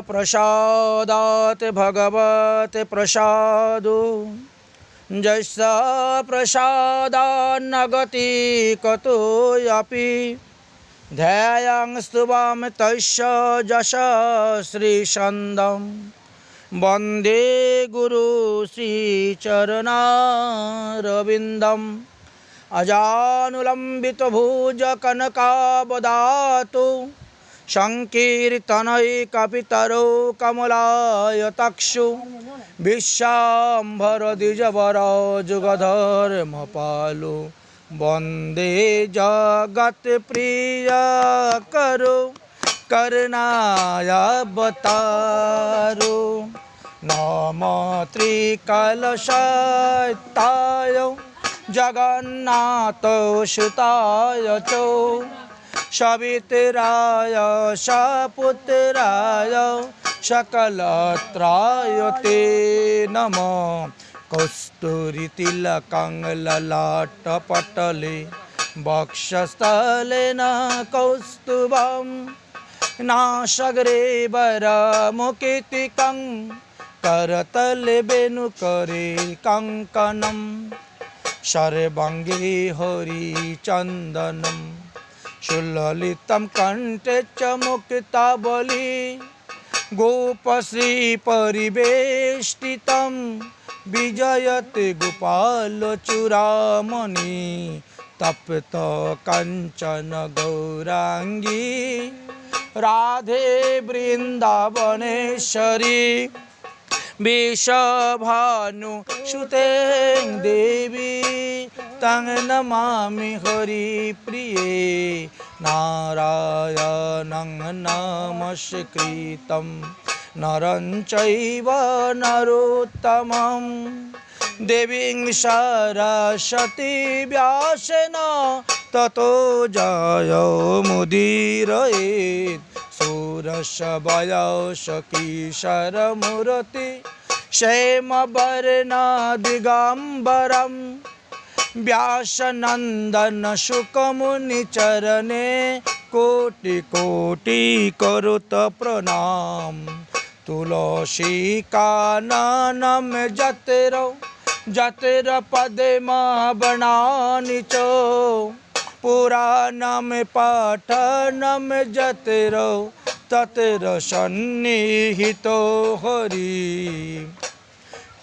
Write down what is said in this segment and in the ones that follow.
प्रसादात् भगवत् प्रसादो जैसा प्रसादान्न गति कतोऽपि ध्यायां स्तुवां तस्य जशा श्रीचन्दं वन्दे गुरु श्रीचरणारविन्दम् अजानुलम्बितभुज कनकावदातु संकीर्तनैकपितरो कमलायताक्षु विश्वाम्भरद्विजवरो जुगधर्मपालो वन्दे जगत्प्रियकरो करुणायावतारो नमो त्रिकलशय्याय जगन्नाथ सुताय च सवितराय सपुत्राय सकलत्राय ते नमः कस्तूरितिलकं ललाटपटले वक्षस्थलेन कौस्तुभं नासाग्रेवरमुकेतिकं करतले वेणुकरे कङ्कणं सर्वाङ्गे हरिचन्दनं सुललितं कण्ठे च मुक्तावली गोपश्री परिवेष्टितं विजयते गोपालचूडामणि तप्त काञ्चन गौराङ्गी राधे वृन्दावनेश्वरी विषभानुसुते देवी तं नमामि हरिप्रिये नारायणं नमस्कृतं नरं चैव नरोत्तमं देवीं सरस्वती व्यासेन ततो जयमुदीरयेत् सुरसवयसकीशरमूर्ति क्षेमवर्णदिगम्बरं व्यासनन्दन शुकमुनिचरणे कोटि कोटि करोत प्रणाम तुलसी काननं जतिर पद्मा बनानि च पुराणं पाठनं जतिर ततिर सन्निहितो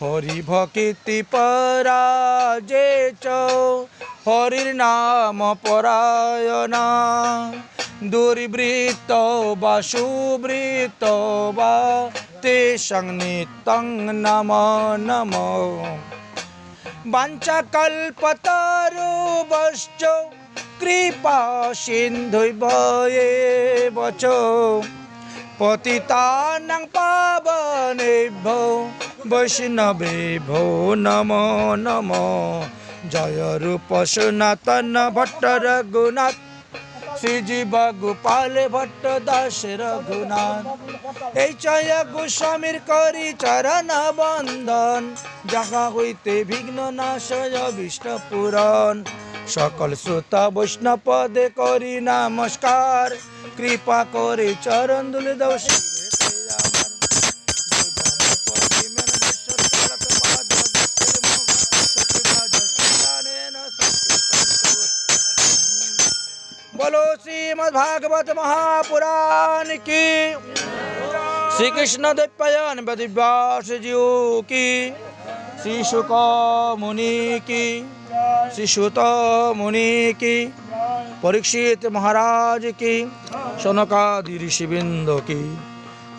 हरिभक्ति पराजे च हरिर्नाम परायणा दुर्वृत्तो वा सुवृत्तो वा तेषां नित्यं नमो नमो वाञ्छाकल्पतरुभ्यश्च कृपा सिन्धुभ्येव च पतितानां पावनेभ्यो वैष्णवेभ्यो नमो नमो जय रूप सनातन भट्ट रघुनाथ श्रीजीव गोपाल भट्ट दास रघुनाथ এই জয় গোস্বামীর করি চরণ বন্দন যাহা হইতে বিঘ্ন নাশয় অভীষ্ট পূরণ সকল শ্রোতা বৈষ্ণব পদে করি নমস্কার কৃপা করে চরণ দুলে দাও बोलो श्रीमद्भागवत महापुराण की श्री कृष्ण द्वैपायन व्यास जी की श्री शुक मुनि की श्री सुत मुनि की परीक्षित महाराज की शौनकादि ऋषिवृंद की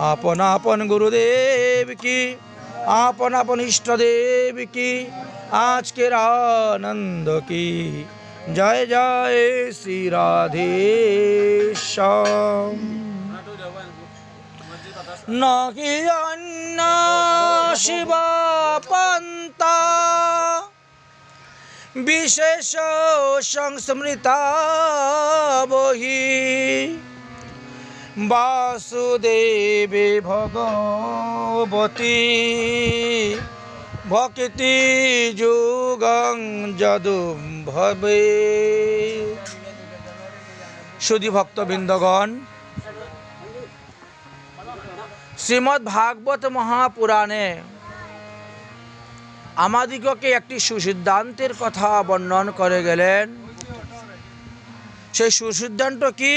आपन आपन गुरुदेव की आपन आपन इष्ट देव की आज के आनंद की जय जय श्री राधे श्याम नही अन्न शिव पंथा विशेष संस्मृता बही वासुदेवे भगवती भक्ति जुगं जदु भवे सुधी भक्तबृंदगण শ্রীমদ্ ভাগবত মহাপুরাণে আমাদিগকে একটি সুসিদ্ধান্তের কথা বর্ণন করে গেলেন। সেই সুসিদ্ধান্ত কি?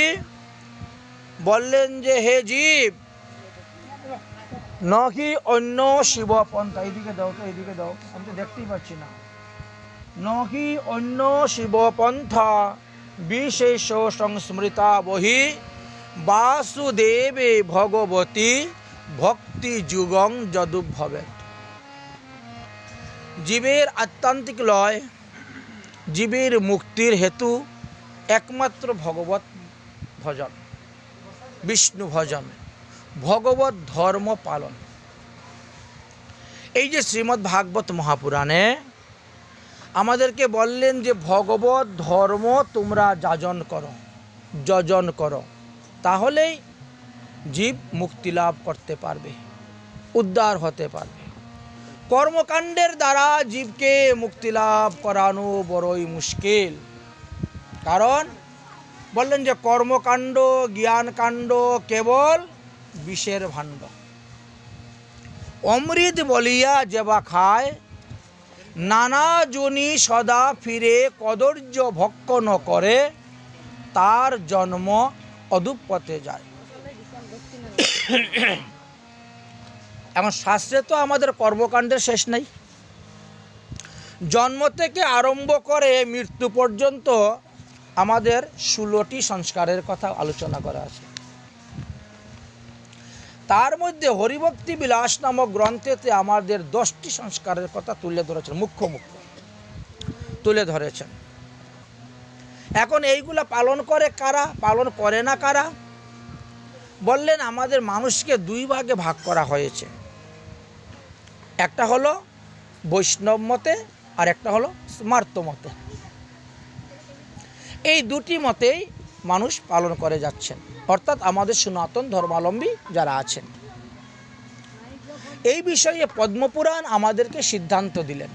বললেন যে হে জীব, নাকি অন্য শিবপন্থা, এইদিকে দাও তো, এইদিকে দাও, আমি তো দেখতেই পাচ্ছি না, নাকি অন্য শিবপন্থা বিশেষ সংস্মৃতা বহি বাসুদেবে ভগবতী ভক্তি যুগং যদুভবে। জীবের আত্মান্তিক লয়, জীবের মুক্তির হেতু একমাত্র ভগবত ভজন, বিষ্ণু ভজন, ভগবত ধর্ম পালন। এই যে শ্রীমদ্ ভাগবত মহাপুরাণে আমাদেরকে বললেন যে ভগবত ধর্ম তোমরা যজন করো, তাহলেই জীব মুক্তি লাভ করতে পারবে, উদ্ধার হতে পারবে। কর্মকাণ্ডের দ্বারা জীবকে মুক্তি লাভ করানো বড়ই মুশকিল। কারণ বললেন যে কর্মকাণ্ড জ্ঞানকাণ্ড কেবল বিষের ভাণ্ড। অমৃত বলিয়া যেবা খায়, নানা জনি সদা ফিরে কদর্য ভক্ষণ করে, তার জন্ম অধঃপতে যায়। এখন শাস্ত্রে তো আমাদের কর্মকাণ্ডের শেষ নেই। জন্ম থেকে আরম্ভ করে মৃত্যু পর্যন্ত আমাদের 16টি সংস্কারের কথা আলোচনা করা আছে। তার মধ্যে হরিভক্তি বিলাস নামক গ্রন্থেতে আমাদের 10টি সংস্কারের কথা তুলে ধরেছেন, মুখ্য তুলে ধরেছেন। এখন এইগুলা পালন করে কারা, পালন করে না কারা? বললেন আমাদের মানুষকে 2 ভাগে ভাগ করা হয়েছে। একটা হলো বৈষ্ণব মতে আর একটা হলো স্মার্ত মতে। এই 2টি মতেই মানুষ পালন করে যাচ্ছেন, অর্থাৎ আমাদের সনাতন ধর্মাবলম্বী যারা আছেন। এই বিষয়ে পদ্মপুরাণ আমাদেরকে সিদ্ধান্ত দিলেন।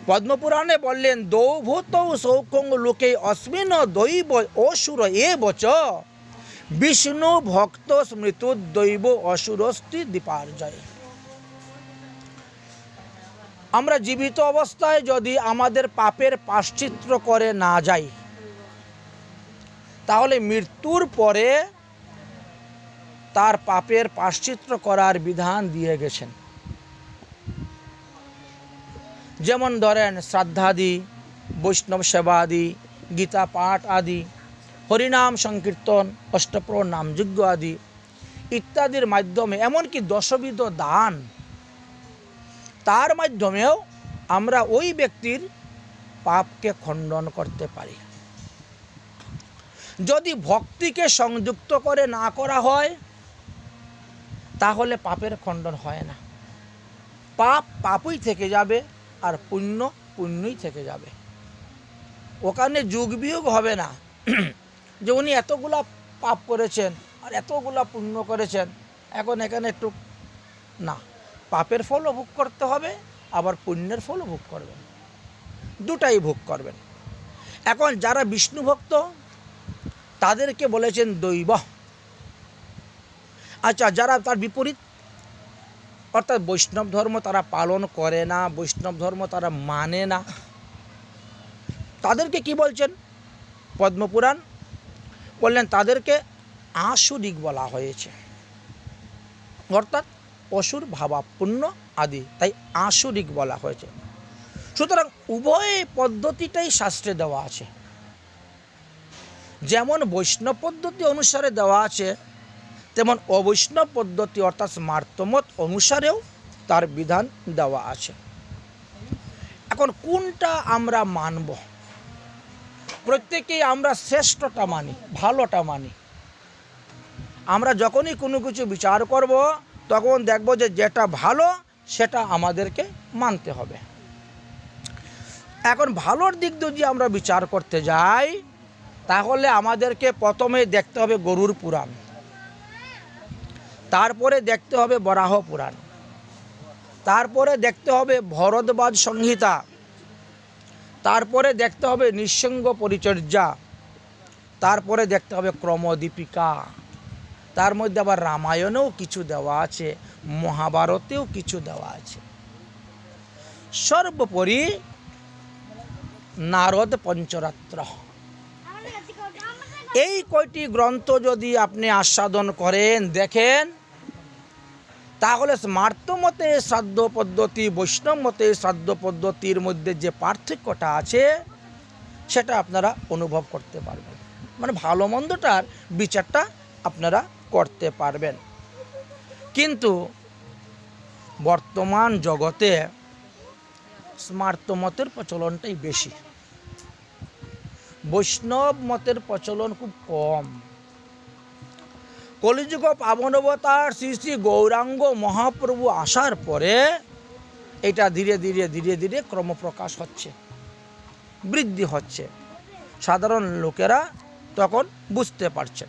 পদ্মপুরাণে বললেন দৌভূত সৌখং লোকে অস্মিন দৈব অসুর এ বচ বিষ্ণু ভক্ত স্মৃত দৈব অসুরস্তি দীপার্জয়। আমরা জীবিত অবস্থায় যদি আমাদের পাপের প্রায়শ্চিত্ত করে না যাই, তাহলে মৃত্যুর পরে তার পাপের প্রায়শ্চিত্ত করার বিধান দিয়ে গেছেন। যেমন ধরেন শ্রাদ্ধাদি, বৈষ্ণব সেবাদি, গীতা পাঠ আদি, হরিনাম সংকীর্তন, অষ্টপ্রহর নামযজ্ঞ আদি ইত্যাদির মাধ্যমে, এমনকি 10বিধ দান, তার মাধ্যমেও আমরা ওই ব্যক্তির পাপকে খণ্ডন করতে পারি। যদি ভক্তিকে সংযুক্ত করে না করা হয়, তাহলে পাপের খণ্ডন হয় না। পাপ পাপই থেকে যাবে আর পুণ্য পুণ্যই থেকে যাবে। ওখানে যুগ বিয়োগ হবে না যে উনি এতগুলা পাপ করেছেন আর এতগুলা পুণ্য করেছেন, এখন এখানে একটু না, পাপের ফলও ভোগ করতে হবে, আবার পুণ্যের ফলও ভোগ করবেন, দুটাই ভোগ করবেন। এখন যারা বিষ্ণু ভক্ত তাদেরকে বলেছেন দৈব। আচ্ছা, যারা তার বিপরীত, অর্থাৎ বৈষ্ণব ধর্ম তারা পালন করে না, বৈষ্ণব ধর্ম তারা মানে না, তাদেরকে কি বলছেন পদ্মপুরাণ? বললেন তাদেরকে আসুরিক বলা হয়েছে, অর্থাৎ অসুর ভাবাপন্ন আদি, তাই আসুরিক বলা হয়েছে। সুতরাং উভয় পদ্ধতিটাই শাস্ত্রে দেওয়া আছে। যেমন বৈষ্ণব পদ্ধতি অনুসারে দেওয়া আছে, তেমন অবৈষ্ণব পদ্ধতি অর্থাৎ স্মার্তমত অনুসারেও তার বিধান দেওয়া আছে। এখন কোনটা আমরা মানব? প্রত্যেকেই আমরা শ্রেষ্ঠটা মানি, ভালোটা মানি। আমরা যখনই কোনো কিছু বিচার করব, তখন দেখব যে যেটা ভালো সেটা আমাদেরকে মানতে হবে। এখন ভালোর দিক যদি আমরা বিচার করতে যাই, তাহলে আমাদেরকে প্রথমে দেখতে হবে গরুর পুরাণ, তারপরে দেখতে হবে বরাহ পুরাণ, তারপরে দেখতে হবে ভরদ্বাজ সংহিতা, তারপরে দেখতে হবে নিঃসঙ্গ পরিচর্যা, তারপরে দেখতে হবে ক্রমদীপিকা, তার মধ্যে আবার রামায়ণেও কিছু দেওয়া আছে, মহাভারতেও কিছু দেওয়া আছে। সর্বোপরি নারদ পঞ্চরাত্র, এই কয়টি গ্রন্থ যদি আপনি আস্বাদন করেন, দেখেন, তাহলে স্মার্ত মতে শ্রাদ্ধ পদ্ধতি, বৈষ্ণব মতে শ্রাদ্ধ পদ্ধতির মধ্যে যে পার্থক্যটা আছে সেটা আপনারা অনুভব করতে পারবেন, মানে ভালো মন্দটার বিচারটা আপনারা করতে পারবেন। কিন্তু বর্তমান জগতে স্মার্ত মতের প্রচলনটাই বেশি, বৈষ্ণব মতের প্রচলন খুব কম। কলিযুগ পাবন অবতার শ্রী শ্রী গৌরাঙ্গ মহাপ্রভু আসার পরে এটা ধীরে ধীরে ধীরে ধীরে ক্রমপ্রকাশ হচ্ছে, বৃদ্ধি হচ্ছে, সাধারণ লোকেরা তখন বুঝতে পারছেন।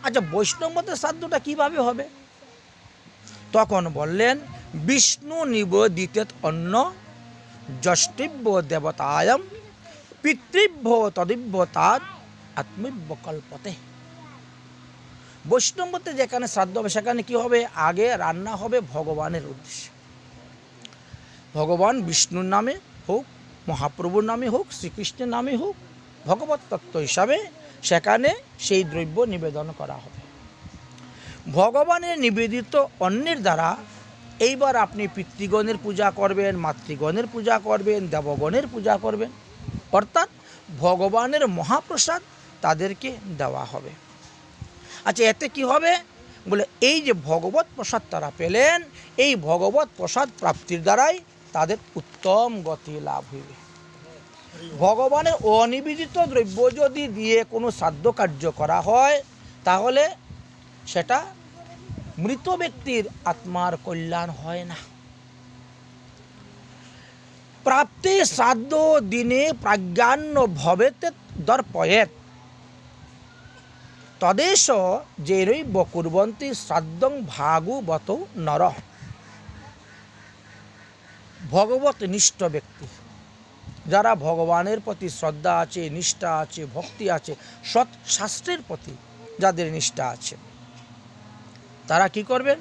আচ্ছা, বৈষ্ণব মতের শ্রাদ্ধটা কীভাবে হবে? তখন বললেন, বিষ্ণু নিবেদিতেত অন্ন যষ্টিভ্য দেবতায়ম পিতৃভ্য তদিভ্য তাদ আত্মীভ্য কল্পতে। বৈষ্ণব মতে যেখানে শ্রাদ্ধ হবে সেখানে কি হবে? আগে রান্না হবে ভগবানের উদ্দেশ্যে, ভগবান বিষ্ণুর নামে হোক, মহাপ্রভুর নামে হোক, শ্রীকৃষ্ণের নামে হোক, ভগবত তত্ত্ব হিসাবে সেখানে সেই দ্রব্য নিবেদন করা হবে। ভগবানের নিবেদিত অন্নের দ্বারা এইবার আপনি পিতৃগণের পূজা করবেন, মাতৃগণের পূজা করবেন, দেবগণের পূজা করবেন, অর্থাৎ ভগবানের মহাপ্রসাদ তাদেরকে দেওয়া হবে। আচ্ছা, এতে কি হবে? বলে এই যে ভগবত প্রসাদ তারা পেলেন, এই ভগবত প্রসাদ প্রাপ্তির দ্বারাই তাদের উত্তম গতি লাভ হইবে। ভগবানের অনিবেদিত দ্রব্য যদি দিয়ে কোনো শ্রাদ্ধ কার্য করা হয়, তাহলে সেটা মৃত ব্যক্তির আত্মার কল্যাণ হয় না। প্রাপ্তি শ্রাদ্ধ দিনে প্রাজ্ঞান্য ভবেতে দর্পয়েত তদেশ যেরৈব কুর্বন্তি শ্রাদ্ধং ভাগবত নর। ভগবত নিষ্ঠ ব্যক্তি, যারা ভগবানের প্রতি শ্রদ্ধা আছে, নিষ্ঠা আছে, ভক্তি আছে, সৎ শাস্ত্রের প্রতি যাদের নিষ্ঠা আছে, তারা কি করবেন?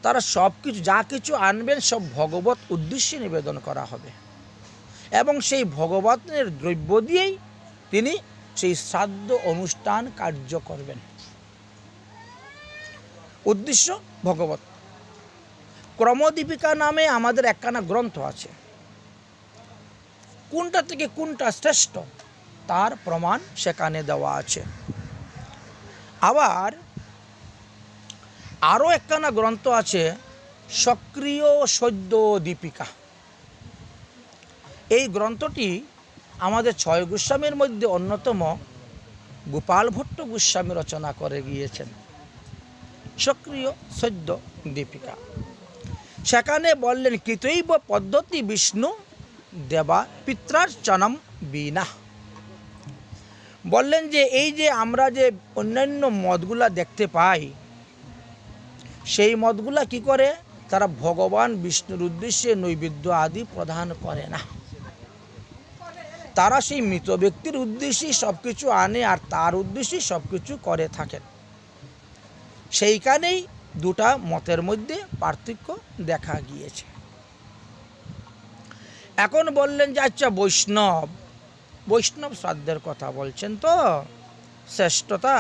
তারা সব কিছু, যা কিছু আনবেন সব ভগবত উদ্দেশ্যে নিবেদন করা হবে এবং সেই ভগবতের দ্রব্য দিয়েই তিনি সেই শ্রাদ্ধ অনুষ্ঠান কার্য করবেন। উদ্দেশ্য ভগবত। ক্রমদীপিকা নামে আমাদের একখানা গ্রন্থ আছে, কোনটা থেকে কোনটা শ্রেষ্ঠ তার প্রমাণ সেখানে দেওয়া আছে। আবার আরও একখানা গ্রন্থ আছে, সক্রিয় সদ্য দীপিকা। এই গ্রন্থটি আমাদের ছয় গোস্বামীর মধ্যে অন্যতম গোপাল ভট্ট গোস্বামী রচনা করে গিয়েছেন, সক্রিয় সদ্য দীপিকা। সেখানে বললেন, কৃতৈব পদ্ধতি বিষ্ণু দেবা পিত্রার্চনম বিনা। বললেন যে এই যে আমরা যে অন্যান্য মতগুলা দেখতে পাই, সেই মতগুলা কি করে? তারা ভগবান বিষ্ণুর উদ্দেশ্যে নৈবেদ্য আদি প্রদান করে না, তারা সেই মৃত ব্যক্তির উদ্দেশ্যেই সব কিছু আনে আর তার উদ্দেশ্যেই সব কিছু করে থাকেন। সেইখানেই দুটা মতের মধ্যে পার্থক্য দেখা গিয়েছে। এখন বললেন যে আচ্ছা, বৈষ্ণব শ্রাদ্ধের কথা বলছেন তো, শ্রেষ্ঠতা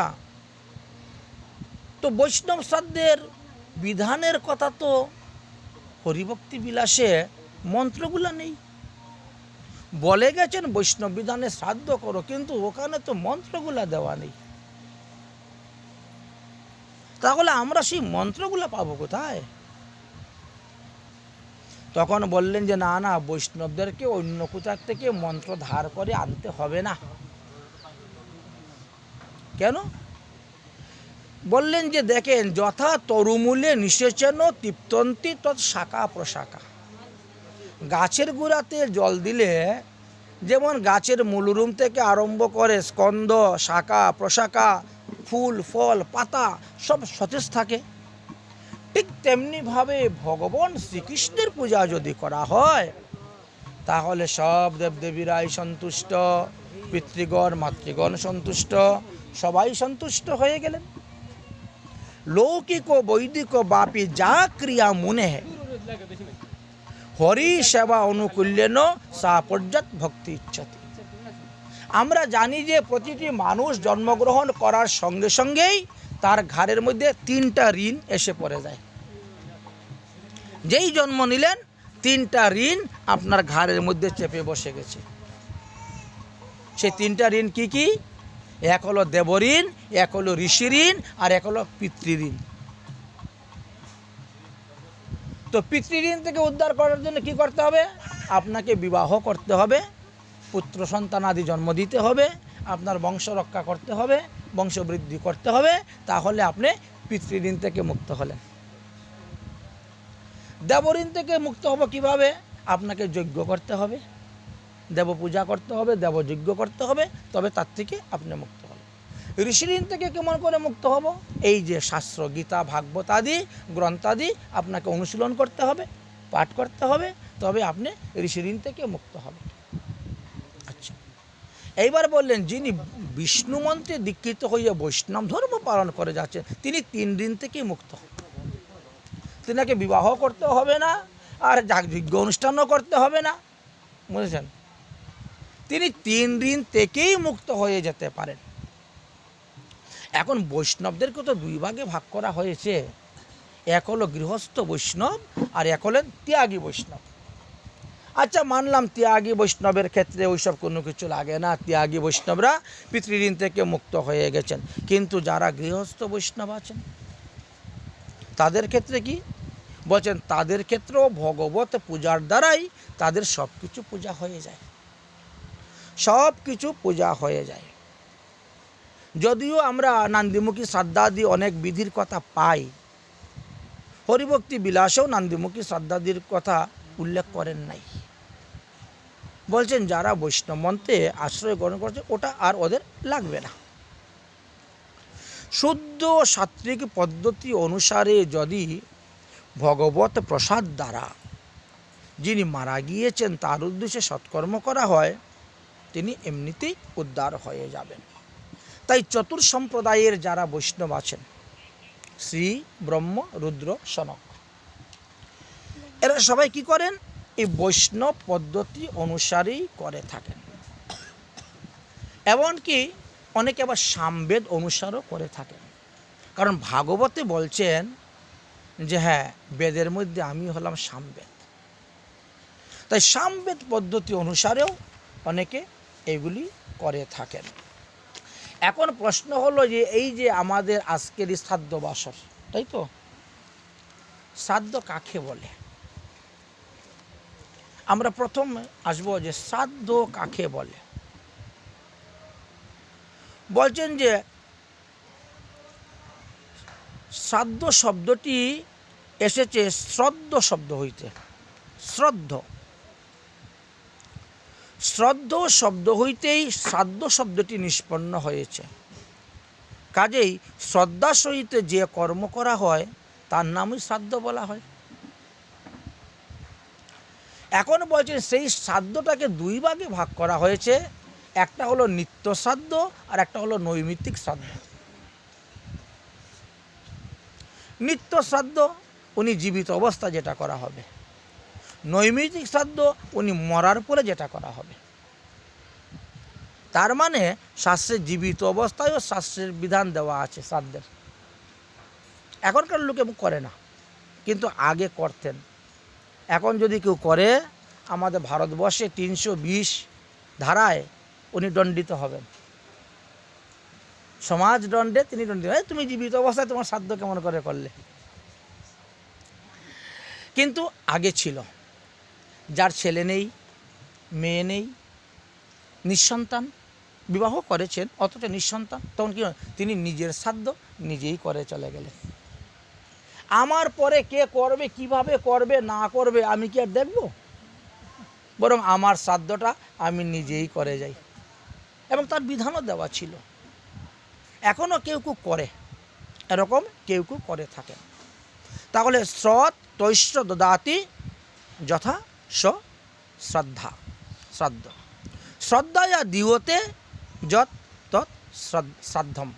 তো বৈষ্ণব শ্রাদ্ধের বিধানের কথা তো হরিভক্তি বিলাসে মন্ত্রগুলো নেই। বলে গেছেন বৈষ্ণব বিধানে শ্রাদ্ধ করো, কিন্তু ওখানে তো মন্ত্রগুলা দেওয়া নেই। তাহলে আমরা সেই মন্ত্রগুলো পাবো কোথায়? তখন বললেন যে না না, বৈষ্ণবদেরকে অন্য কোথার থেকে মন্ত্র ধার করে আনতে হবে না। কেন? বললেন যে দেখেন, যথা তরুমূলে নিষেচন তৃপ্তন্তি তৎ শাখা প্রশাখা। গাছের গোড়াতে জল দিলে যেমন গাছের মূলরুম থেকে আরম্ভ করে স্কন্দ, শাখা, প্রশাখা, ফুল, ফল, পাতা সব সতেজ থাকে, ঠিক তেমনিভাবে ভগবান শ্রীকৃষ্ণের পূজা যদি করা হয়, তাহলে সব দেবদেবীরাই সন্তুষ্ট, পিতৃগণ মাতৃগণ সন্তুষ্ট, সবাই সন্তুষ্ট হয়ে গেলেন। লৌকিক বৈদিক বাপি যা ক্রিয়া মুনে হরি সেবা অনুকূল্যেন সা পর্যাত ভক্তি ইচ্ছতি। আমরা জানি যে প্রতিটি মানুষ জন্মগ্রহণ করার সঙ্গে সঙ্গেই তার ঘাড়ের মধ্যে 3টা ঋণ এসে পড়ে যায়। যেই জন্ম নিলেন 3টা ঋণ আপনার ঘাড়ের মধ্যে চেপে বসে গেছে। সেই 3টা ঋণ কি কি? এক হলো দেবঋণ, এক হলো ঋষি ঋণ, আর এক হলো পিতৃঋণ। তো পিতৃঋণ থেকে উদ্ধার করার জন্য কি করতে হবে? আপনাকে বিবাহ করতে হবে, পুত্র সন্তান আদি জন্ম দিতে হবে, আপনার বংশ রক্ষা করতে হবে, বংশবৃদ্ধি করতে হবে, তাহলে আপনি পিতৃঋণ থেকে মুক্ত হলেন। দেবঋণ থেকে মুক্ত হব কিভাবে? আপনাকে যজ্ঞ করতে হবে, দেব পূজা করতে হবে, দেবযজ্ঞ করতে হবে, তবে তার থেকে আপনি মুক্ত হবেন। ঋষি ঋণ থেকে কেমন করে মুক্ত হব? এই যে শাস্ত্র, গীতা, ভাগবত আদি গ্রন্থাদি আপনাকে অনুশীলন করতে হবে, পাঠ করতে হবে, তবে আপনি ঋষি ঋণ থেকে মুক্ত হবেন। আচ্ছা, এইবার বললেন যিনি বিষ্ণু মন্ত্রে দীক্ষিত হয়ে বৈষ্ণব ধর্ম পালন করে যাচ্ছেন তিনি 3 ঋণ থেকে মুক্ত হন। তিনাকে বিবাহ করতে হবে না, আর যজ্ঞ অনুষ্ঠানও করতে হবে না, বুঝেছেন? তিনি 3 ঋণ থেকেই মুক্ত হয়ে যেতে পারেন। এখন বৈষ্ণবদেরকে তো 2 ভাগে ভাগ করা হয়েছে, এক হলো গৃহস্থ বৈষ্ণব আর এক হলেন ত্যাগী বৈষ্ণব। আচ্ছা, মানলাম ত্যাগী বৈষ্ণবের ক্ষেত্রে ওইসব কোনো কিছু লাগে না, ত্যাগী বৈষ্ণবরা পিতৃঋণ থেকে মুক্ত হয়ে গেছেন। কিন্তু যারা গৃহস্থ বৈষ্ণব আছেন তাদের ক্ষেত্রে কি বলছেন? তাদের ক্ষেত্রেও ভগবত পূজার দ্বারাই তাদের সব কিছু পূজা হয়ে যায়, সব কিছু পূজা হয়ে যায়। যদিও আমরা নান্দিমুখী শ্রাদ্ধাদি অনেক বিধির কথা পাই, হরিভক্তি বিলাসেও নান্দিমুখী শ্রাদ্ধাদির কথা উল্লেখ করেন নাই। বলছেন যারা বৈষ্ণব মন্ত্রে আশ্রয় গ্রহণ করছে ওটা আর ওদের লাগবে না। শুদ্ধ সাত্ত্বিক পদ্ধতি অনুসারে যদি ভগবত প্রসাদ দ্বারা যিনি মারা গিয়েছেন তার উদ্দেশ্যে সৎকর্ম করা হয়, তিনি এমনিতেই উদ্ধার হয়ে যাবেন। তাই চতুর্সম্প্রদায়ের যারা বৈষ্ণব আছেন, শ্রী, ব্রহ্ম, রুদ্র, সনক, এরা সবাই কি করেন? এই বৈষ্ণব পদ্ধতি অনুসারেই করে থাকেন। এমনকি অনেকে আবার সামবেদ অনুসারও করে থাকেন, কারণ ভাগবতে বলছেন যে হ্যাঁ, বেদের মধ্যে আমি হলাম সামবেদ। তাই সামবেদ পদ্ধতি অনুসারেও অনেকে এগুলি করে থাকেন। এখন প্রশ্ন হলো যে এই যে আমাদের আজকের শ্রাদ্ধ বাসর, তাই তো, শ্রাদ্ধ কাকে বলে? আমরা প্রথম আসবো যে শ্রাদ্ধ কাকে বলে। বলছেন যে শ্রাদ্ধ শব্দটি এসেছে শ্রদ্ধ শব্দ হইতে। শ্রদ্ধ শ্রদ্ধ শব্দ হইতেই শ্রাদ্ধ শব্দটি নিষ্পন্ন হয়েছে। কাজেই শ্রদ্ধা সহিত যে কর্ম করা হয় তার নামই শ্রাদ্ধ বলা হয়। এখন বলছেন সেই শ্রাদ্ধটাকে 2 ভাগে ভাগ করা হয়েছে, একটা হলো নিত্য শ্রাদ্ধ আর একটা হলো নৈমিত্তিক শ্রাদ্ধ। নিত্য শ্রাদ্ধ উনি জীবিত অবস্থা যেটা করা হবে, নৈমিত্তিক শ্রাদ্ধ উনি মরার পরে যেটা করা হবে। তার মানে শাস্ত্রের জীবিত অবস্থায়ও শাস্ত্রের বিধান দেওয়া আছে শ্রাদ্ধের। এখনকার লোকে করে না, কিন্তু আগে করতেন। এখন যদি কেউ করে, আমাদের ভারতবর্ষে 320 ধারায় উনি দণ্ডিত হবেন। সমাজ দণ্ডে তিনি দণ্ডিত। তুমি জীবিত অবস্থায় তোমার শ্রাদ্ধ কেমন করে করলে? কিন্তু আগে ছিল, যার ছেলে নেই, মেয়ে নেই, নিঃসন্তান, বিবাহ করেছেন অথচ নিঃসন্তান, তখন কি তিনি নিজের শ্রাদ্ধ নিজেই করে চলে গেলেন। আমার পরে কে করবে, কিভাবে করবে না করবে আমি কি আর দেখব? বরং আমার শ্রাদ্ধটা আমি নিজেই করে যাই, এবং তার বিধানও দেওয়া ছিল। এখনও কেউ কেউ করে, এরকম কেউ কেউ করে থাকেন। তাহলে শ্রদ্ধ তৈশ্র দদাতি যথা স শ্রদ্ধা, শ্রাদ্ধ শ্রদ্ধায়া দিওতে যৎ তৎ শ্রাদ্ধম,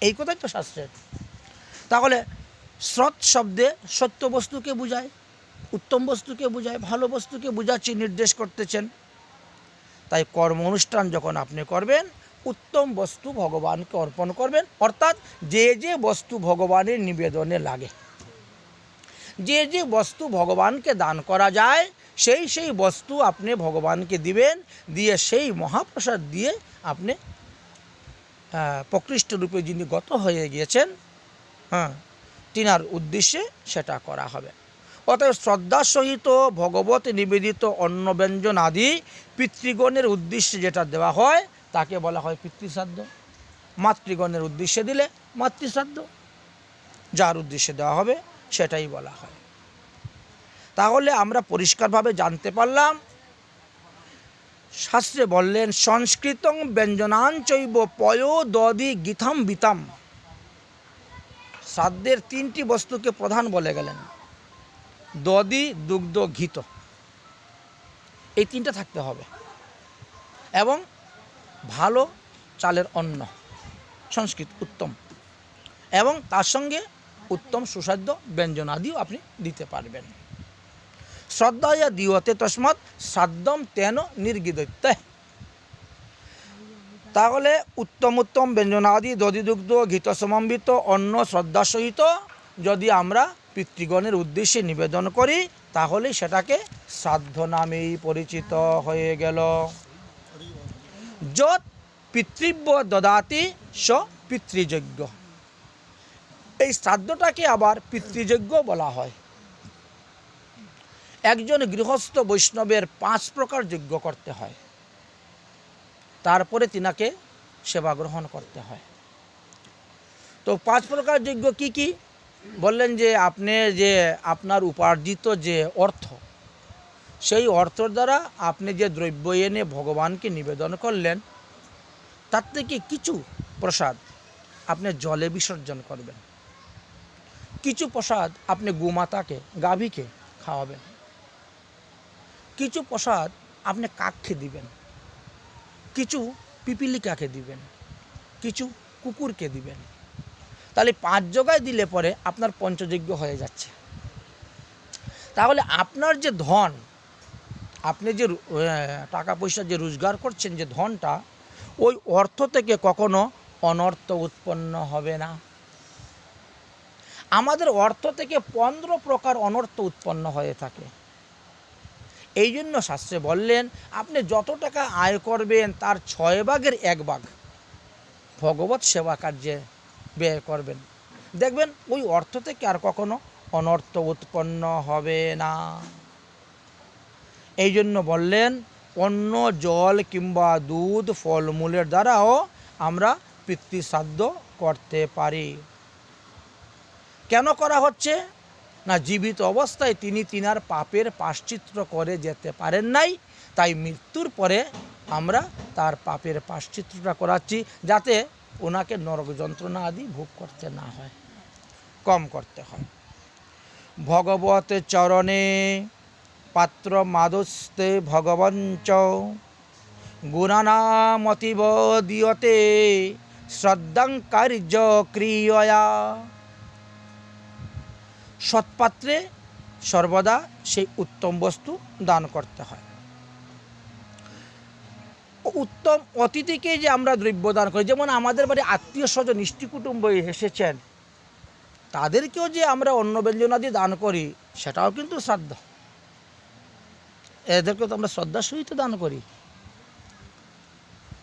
এই কথাই তো শাস্ত্রের। তাহলে শ্রদ্ধ শব্দে সত্য বস্তুকে বোঝায়, উত্তম বস্তুকে বোঝায়, ভালো বস্তুকে বোঝাচ্ছি, নির্দেশ করতেছেন। তাই কর্ম অনুষ্ঠান যখন আপনি করবেন, উত্তম বস্তু ভগবানকে অর্পণ করবেন, অর্থাৎ যে যে বস্তু ভগবানের নিবেদনে লাগে, যে যে বস্তু ভগবানকে দান করা যায়, সেই সেই বস্তু আপনি ভগবানকে দিবেন, দিয়ে সেই মহাপ্রসাদ দিয়ে আপনি প্রকৃষ্ট রূপে যিনি গত হয়ে গিয়েছেন, তিনার উদ্দেশ্যে সেটা করা হবে। অতএব শ্রদ্ধার সহিত ভগবত নিবেদিত অন্ন ব্যঞ্জন আদি পিতৃগণের উদ্দেশ্যে যেটা দেওয়া হয় তাকে বলা হয় পিতৃশ্রাদ্ধ। মাতৃগণের উদ্দেশ্যে দিলে মাতৃশ্রাদ্ধ, যার উদ্দেশ্যে দেওয়া হবে সেটাই বলা হয়। তাহলে আমরা পরিষ্কারভাবে জানতে পারলাম, শাস্ত্রে বললেন সংস্কৃতং ব্যঞ্জনাঞ্চৈব পয় দধি গীতাম বিতাম। শ্রাদ্ধের তিনটি বস্তুকে প্রধান বলে গেলেন, দধি, দুগ্ধ, ঘিত, এই তিনটা থাকতে হবে, এবং ভালো চালের অন্ন, সংস্কৃত উত্তম, এবং তার সঙ্গে উত্তম সুস্বাদ্য ব্যঞ্জনাদিও আপনি দিতে পারবেন। শ্রদ্ধায়া দিয়তে তস্মাৎ শ্রাদ্ধম তেন নির্গিদত্য। তাহলে উত্তম উত্তম ব্যঞ্জনাদি দধিদুগ্ধ ঘিত সমন্বিত অন্ন শ্রদ্ধার সহিত যদি আমরা পিতৃগণের উদ্দেশ্যে নিবেদন করি, তাহলে সেটাকে শ্রাদ্ধ নামেই পরিচিত হয়ে গেল। যৎ পিতৃব্য দদাতি স পিতৃযজ্ঞ। এই শ্রাদ্ধটাকে আবার পিতৃযজ্ঞ বলা হয়। একজন গৃহস্থ বৈষ্ণবের 5 প্রকার যজ্ঞ করতে হয়, তারপরে তিনাকে সেবা গ্রহণ করতে হয়। তো 5 প্রকার যজ্ঞ কি কি বললেন? যে আপনি যে আপনার উপার্জিত যে অর্থ, সেই অর্থের দ্বারা আপনি যে দ্রব্য এনে ভগবানকে নিবেদন করলেন, তার থেকে কিছু প্রসাদ আপনি জলে বিসর্জন করবেন, কিছু প্রসাদ আপনি গোমাতাকে, গাভীকে খাওয়াবেন, কিছু প্রসাদ আপনি কাককে দিবেন, কিছু পিপিলিকাকে দিবেন, কিছু কুকুরকে দিবেন। তাহলে 5 জায়গায় দিলে পরে আপনার পঞ্চযজ্ঞ হয়ে যাচ্ছে। তাহলে আপনার যে ধন, আপনি যে টাকা পয়সা যে রোজগার করছেন, যে ধনটা, ওই অর্থ থেকে কখনো অনর্থ উৎপন্ন হবে না। আমাদের অর্থ থেকে 15 প্রকার অনর্থ উৎপন্ন হয়ে থাকে। এই জন্য শাস্ত্রে বললেন, আপনি যত টাকা আয় করবেন তার 6 ভাগের 1 ভাগ ভগবত সেবা কার্যে ব্যয় করবেন, দেখবেন ওই অর্থ থেকে আর কখনো অনর্থ উৎপন্ন হবে না। এই জন্য বললেন, অন্ন, জল কিংবা দুধ, ফলমূলের দ্বারাও আমরা পিতৃশ্রাদ্ধ করতে পারি। কেন করা হচ্ছে না? জীবিত অবস্থায় তিনি তিনার পাপের প্রায়শ্চিত্ত করে যেতে পারেন নাই, তাই মৃত্যুর পরে আমরা তার পাপের প্রায়শ্চিত্তটা করাচ্ছি, যাতে ওনাকে নরক যন্ত্রণা আদি ভোগ করতে না হয়, কম করতে হয়। ভগবত চরণে পাত্র মাদস্তে ভগবঞ্চ গুণানামতিব দিয়তে শ্রদ্ধাং কার্য ক্রিয়য়া। সৎপাত্রে সর্বদা সেই উত্তম বস্তু দান করতে হয়। উত্তম অতিথিকে যে আমরা দ্রব্য দান করি, যেমন আমাদের বাড়ি আত্মীয় স্বজন ইষ্টি কুটুম্ব এসেছেন, তাদেরকেও যে আমরা অন্ন ব্যঞ্জনাদি দান করি, সেটাও কিন্তু শ্রাদ্ধ। এদেরকেও তো আমরা শ্রদ্ধার সহিত দান করি,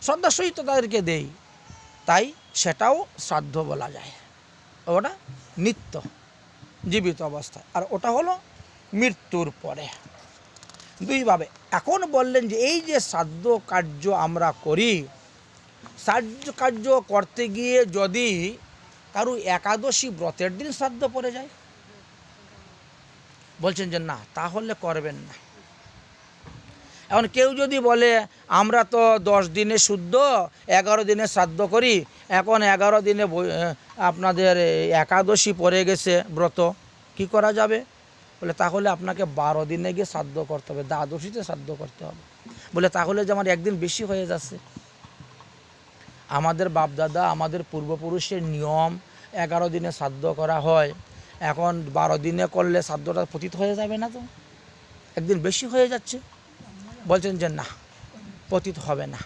শ্রদ্ধার সহিত তাদেরকে দেই, তাই সেটাও শ্রাদ্ধ বলা যায়। ওটা নিত্য জীবিত অবস্থায়, আর ওটা হলো মৃত্যুর পরে, দুইভাবে। এখন বললেন যে এই যে শ্রাদ্ধ কার্য আমরা করি, শ্রাদ্ধ কার্য করতে গিয়ে যদি কারো একাদশী ব্রতের দিন শ্রাদ্ধ পড়ে যায়, বলছেন যে না, তাহলে করবেন না। এখন কেউ যদি বলে আমরা তো 10 দিনে শুদ্ধ, 11 দিনে শ্রাদ্ধ করি, এখন 11 দিনে আপনাদের একাদশী পড়ে গেছে ব্রত, কি করা যাবে? বলে তাহলে আপনাকে 12 দিনে গিয়ে শ্রাদ্ধ করতে হবে, দ্বাদশীতে শ্রাদ্ধ করতে হবে। বলে তাহলে যে আমার একদিন বেশি হয়ে যাচ্ছে। আমাদের বাপদাদা, আমাদের পূর্বপুরুষের নিয়ম, 11 দিনে শ্রাদ্ধ করা হয়, এখন 12 দিনে করলে শ্রাদ্ধটা পতিত হয়ে যাবে না? তো একদিন বেশি হয়ে যাচ্ছে। বলছেন যে না, পতিত হবে না।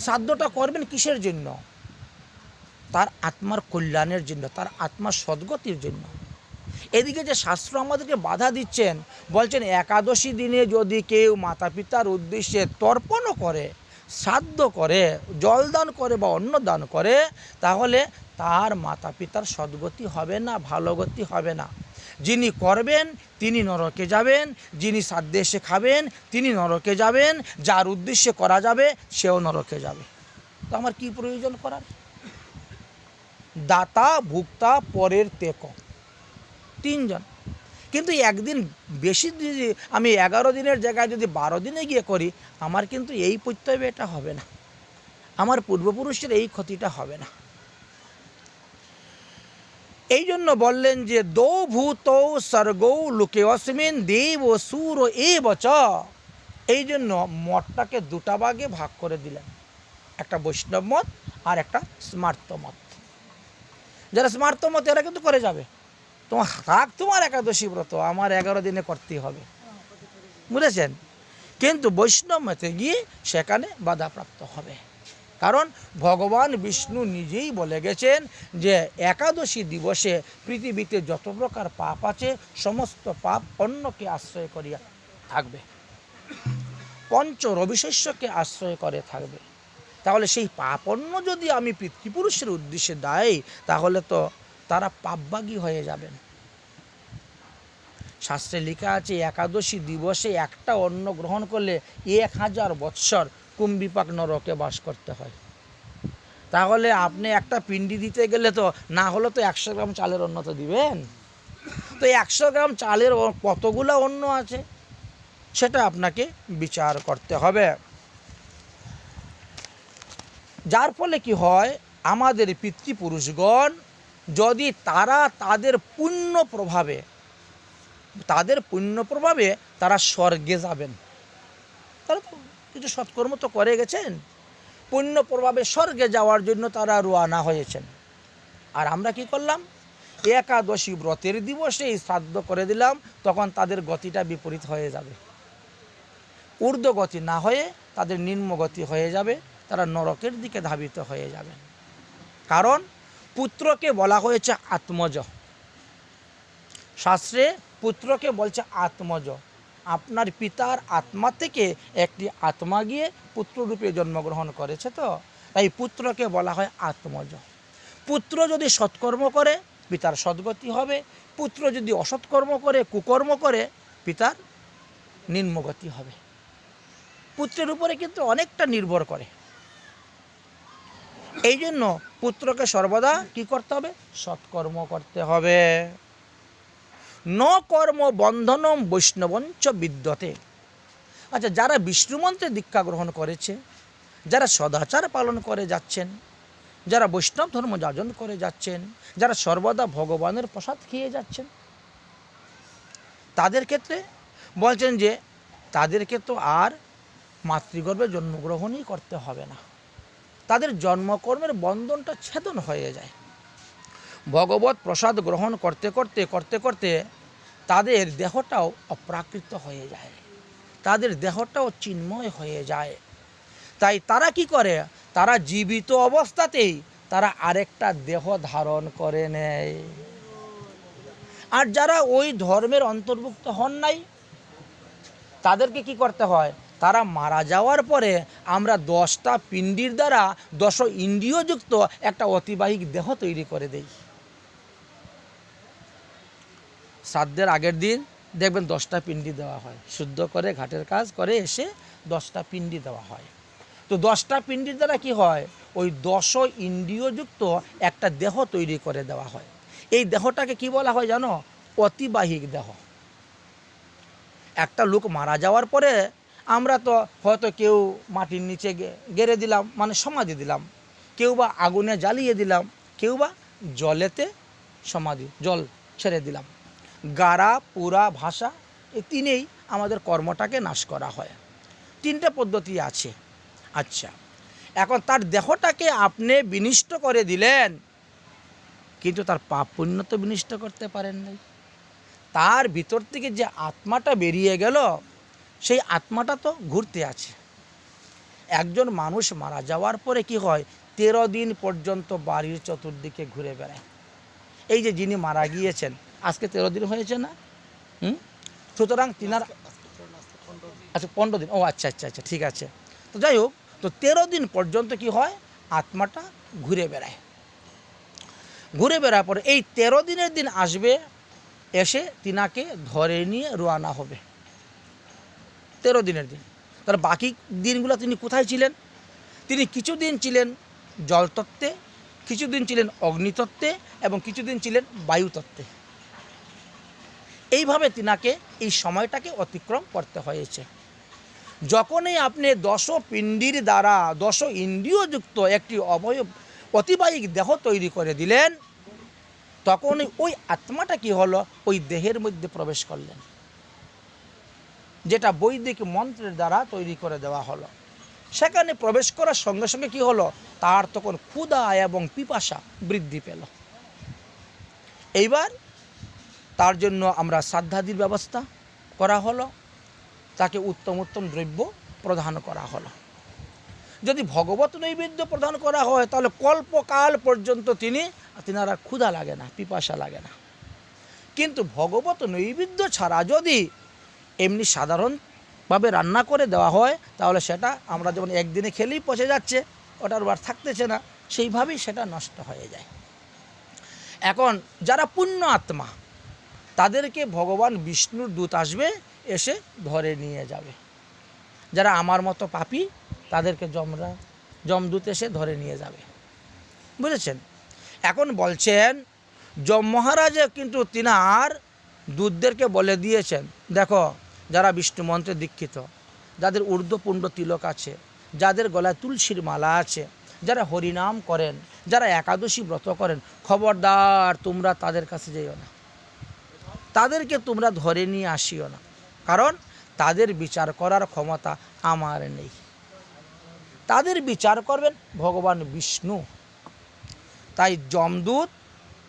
শ্রাদ্ধটা করবেন কিসের জন্য? তার আত্মার কল্যাণের জন্য, তার আত্মার সদ্গতির জন্য। এদিকে যে শাস্ত্র আমাদেরকে বাধা দিচ্ছেন, বলছেন একাদশী দিনে যদি কেউ মাতা পিতার উদ্দেশ্যে তর্পণও করে, শ্রাদ্ধ করে, জলদান করে বা অন্নদান করে, তাহলে তার মাতা পিতার সদ্গতি হবে না, ভালো গতি হবে না। যিনি করবেন তিনি নরকে যাবেন, যিনি শ্রাদ্ধে এসে খাবেন তিনি নরকে যাবেন, যার উদ্দেশ্যে করা যাবে সেও নরকে যাবে। তো আমার কি প্রয়োজন করার? দাতা ভুক্তা পরের তেক, 3 জন। কিন্তু একদিন বেশি যদি আমি 11 দিনের জায়গায় যদি 12 দিনে গিয়ে করি, আমার কিন্তু এই প্রত্যয় এটা হবে না, আমার পূর্বপুরুষের এই ক্ষতিটা হবে না। এই জন্য বললেন যে দৌ ভূত স্বর্গৌ লোকে অস্মিন দেব সুর এ বচ। এই জন্য মতটাকে 2টা ভাগে ভাগ করে দিলেন, একটা বৈষ্ণব মত আর একটা স্মার্ত মত। যারা স্মার্ত মত এরা কিন্তু করে যাবে, তোমার একাদশী ব্রত আমার 11 দিনে করতেই হবে, বুঝেছেন? কিন্তু বৈষ্ণব মতে গিয়ে সেখানে বাধাপ্রাপ্ত হবে। কারণ ভগবান বিষ্ণু নিজেই বলে গেছেন যে একাদশী দিবসে পৃথিবীতে যত প্রকার পাপ আছে সমস্ত পাপ অন্নকে আশ্রয় করিয়া থাকবে, পঞ্চ রবিশস্যকে আশ্রয় করে থাকবে। তাহলে সেই পাপ অন্ন যদি আমি পিতৃপুরুষের উদ্দেশ্যে দেই, তাহলে তো তারা পাপভাগী হয়ে যাবেন। শাস্ত্রে লেখা আছে একাদশী দিবসে একটা অন্ন গ্রহণ করলে 1000 বৎসর কুম্ভিপাক নরকে বাস করতে হয়। তাহলে আপনি একটা পিণ্ডি দিতে গেলে তো না হলে তো 100 গ্রাম চালের অন্ন তো দিবেন। তো 100 গ্রাম চালের কতগুলো অন্ন আছে সেটা আপনাকে বিচার করতে হবে। যার ফলে কি হয়, আমাদের পিতৃপুরুষগণ যদি তারা তাদের পুণ্য প্রভাবে তারা স্বর্গে যাবেন, তারা তো কিছু সৎকর্ম তো করে গেছেন, পুণ্য প্রভাবে স্বর্গে যাওয়ার জন্য তারা রওনা হয়েছেন। আর আমরা কি করলাম, একাদশী ব্রতের দিবসেই শ্রাদ্ধ করে দিলাম, তখন তাদের গতিটা বিপরীত হয়ে যাবে, ঊর্ধ্বগতি না হয়ে তাদের নিম্নগতি হয়ে যাবে, তারা নরকের দিকে ধাবিত হয়ে যাবে। কারণ পুত্রকে বলা হয়েছে আত্মজ, শাস্ত্রে পুত্রকে বলছে আত্মজ। আপনার পিতার আত্মা থেকে একটি আত্মা গিয়ে পুত্ররূপে জন্মগ্রহণ করেছে, তো তাই পুত্রকে বলা হয় আত্মজ। পুত্র যদি সৎকর্ম করে পিতার সদ্গতি হবে, পুত্র যদি অসৎকর্ম করে কুকর্ম করে পিতার নিম্নগতি হবে। পুত্রের উপরে কিন্তু অনেকটা নির্ভর করে। এই জন্য পুত্রকে সর্বদা কি করতে হবে, সৎকর্ম করতে হবে। ন কর্ম বন্ধনম বৈষ্ণবঞ্চ বিদ্যতে। আচ্ছা, যারা বিষ্ণু মন্ত্রে দীক্ষা গ্রহণ করেছে, যারা সদাচার পালন করে যাচ্ছেন, যারা বৈষ্ণব ধর্ম যাজন করে যাচ্ছেন, যারা সর্বদা ভগবানের প্রসাদ খেয়ে যাচ্ছেন, তাদের ক্ষেত্রে বলছেন যে তাদেরকে তো আর মাতৃগর্ভে জন্মগ্রহণই করতে হবে না, তাদের জন্মকর্মের বন্ধনটা ছেদন হয়ে যায়। ভগবত প্রসাদ গ্রহণ করতে করতে করতে করতে তাদের দেহটাও অপ্রাকৃত হয়ে যায়, তাদের দেহটাও চিন্ময় হয়ে যায়। তাই তারা কি করে, তারা জীবিত অবস্থাতেই তারা আরেকটা দেহ ধারণ করে নেয়। আর যারা ওই ধর্মের অন্তর্ভুক্ত হন নাই, তাদেরকে কি করতে হয়, তারা মারা যাওয়ার পরে আমরা 10টা পিণ্ডির দ্বারা 10 ইন্দ্রিয়যুক্ত একটা অতিবাহিক দেহ তৈরি করে দেই। শ্রাদ্ধের আগের দিন দেখবেন 10টা পিণ্ডি দেওয়া হয়, শুদ্ধ করে ঘাটের কাজ করে এসে 10টা পিণ্ডি দেওয়া হয়। তো 10টা পিণ্ডির দ্বারা কি হয়, ওই 10 ইন্দ্রিয়যুক্ত একটা দেহ তৈরি করে দেওয়া হয়। এই দেহটাকে কি বলা হয় জানো, অতিবাহিক দেহ। একটা লোক মারা যাওয়ার পরে আমরা তো হয়তো কেউ মাটির নিচে গেড়ে দিলাম, মানে সমাধি দিলাম, কেউ বা আগুনে জ্বালিয়ে দিলাম, কেউ বা জলেতে জল ছেড়ে দিলাম। গাড়া পুরা ভাষা, এই তিনেই আমাদের কর্মটাকে নাশ করা হয়। 3টে পদ্ধতি আছে। আচ্ছা, এখন তার দেহটাকে আপনি বিনিষ্ট করে দিলেন, কিন্তু তার পাপ পুণ্য তো বিনষ্ট করতে পারেন নাই। তার ভিতর থেকে যে আত্মাটা বেরিয়ে গেল, সেই আত্মাটা তো ঘুরতে আছে। একজন মানুষ মারা যাওয়ার পরে কি হয়, 13 দিন পর্যন্ত বাড়ির চতুর্দিকে ঘুরে বেড়ায়। এই যে যিনি মারা গিয়েছেন, আজকে 13 দিন হয়েছে না? সুতরাং তিনার আচ্ছা 15 দিন, ও আচ্ছা আচ্ছা আচ্ছা, ঠিক আছে। তো যাই হোক, তো 13 দিন পর্যন্ত কি হয়, আত্মাটা ঘুরে বেড়ায়। ঘুরে বেড়ার পরে এই 13 দিনের দিন আসবে, এসে তিনাকে ধরে নিয়ে রওনা হবে। 13 দিনের দিন। তার বাকি দিনগুলো তিনি কোথায় ছিলেন? তিনি কিছুদিন ছিলেন জলতত্ত্বে, কিছুদিন ছিলেন অগ্নিতত্ত্বে এবং কিছুদিন ছিলেন বায়ুতত্ত্বে। এইভাবে তিনাকে এই সময়টাকে অতিক্রম করতে হয়েছে। যখনই আপনি 10 পিণ্ডির দ্বারা 10 ইন্দ্রিয়যুক্ত একটি অবয়ব অতিবাহিক দেহ তৈরি করে দিলেন, তখনই ওই আত্মাটা কি হলো, ওই দেহের মধ্যে প্রবেশ করলেন, যেটা বৈদিক মন্ত্রের দ্বারা তৈরি করে দেওয়া হলো। সেখানে প্রবেশ করার সঙ্গে সঙ্গে কি হলো, তার তখন ক্ষুধা এবং পিপাসা বৃদ্ধি পেল। এইবার তার জন্য আমরা শ্রাদ্ধাদির ব্যবস্থা করা হলো, তাকে উত্তম উত্তম দ্রব্য প্রদান করা হলো। যদি ভগবত নৈবেদ্য প্রদান করা হয়, তাহলে কল্পকাল পর্যন্ত তিনারা ক্ষুধা লাগে না, পিপাসা লাগে না। কিন্তু ভগবত নৈবেদ্য ছাড়া যদি এমনি সাধারণভাবে রান্না করে দেওয়া হয়, তাহলে সেটা আমরা যেমন একদিনে খেলেই পচে যাচ্ছে, ওটার বার থাকতেছে না, সেইভাবেই সেটা নষ্ট হয়ে যায়। এখন যারা পুণ্য আত্মা, তাদেরকে ভগবান বিষ্ণুর দূত আসবে, এসে ধরে নিয়ে যাবে। যারা আমার মতো পাপী, তাদেরকে যমদূত এসে ধরে নিয়ে যাবে। বুঝেছেন? এখন বলছেন, যম মহারাজে কিন্তু তিনার দূতদেরকে বলে দিয়েছেন, দেখো, যারা বিষ্ণু মন্ত্রে দীক্ষিত, যাদের ঊর্ধ্বপুণ্ড তিলক আছে, যাদের গলায় তুলসীর মালা আছে, যারা হরিনাম করেন, যারা একাদশী ব্রত করেন, খবরদার তোমরা তাদের কাছে যেও না, তাদেরকে তোমরা ধরে নিয়ে আসিও না, কারণ তাদের বিচার করার ক্ষমতা আমার নেই। তাদের বিচার করবেন ভগবান বিষ্ণু। তাই যমদূত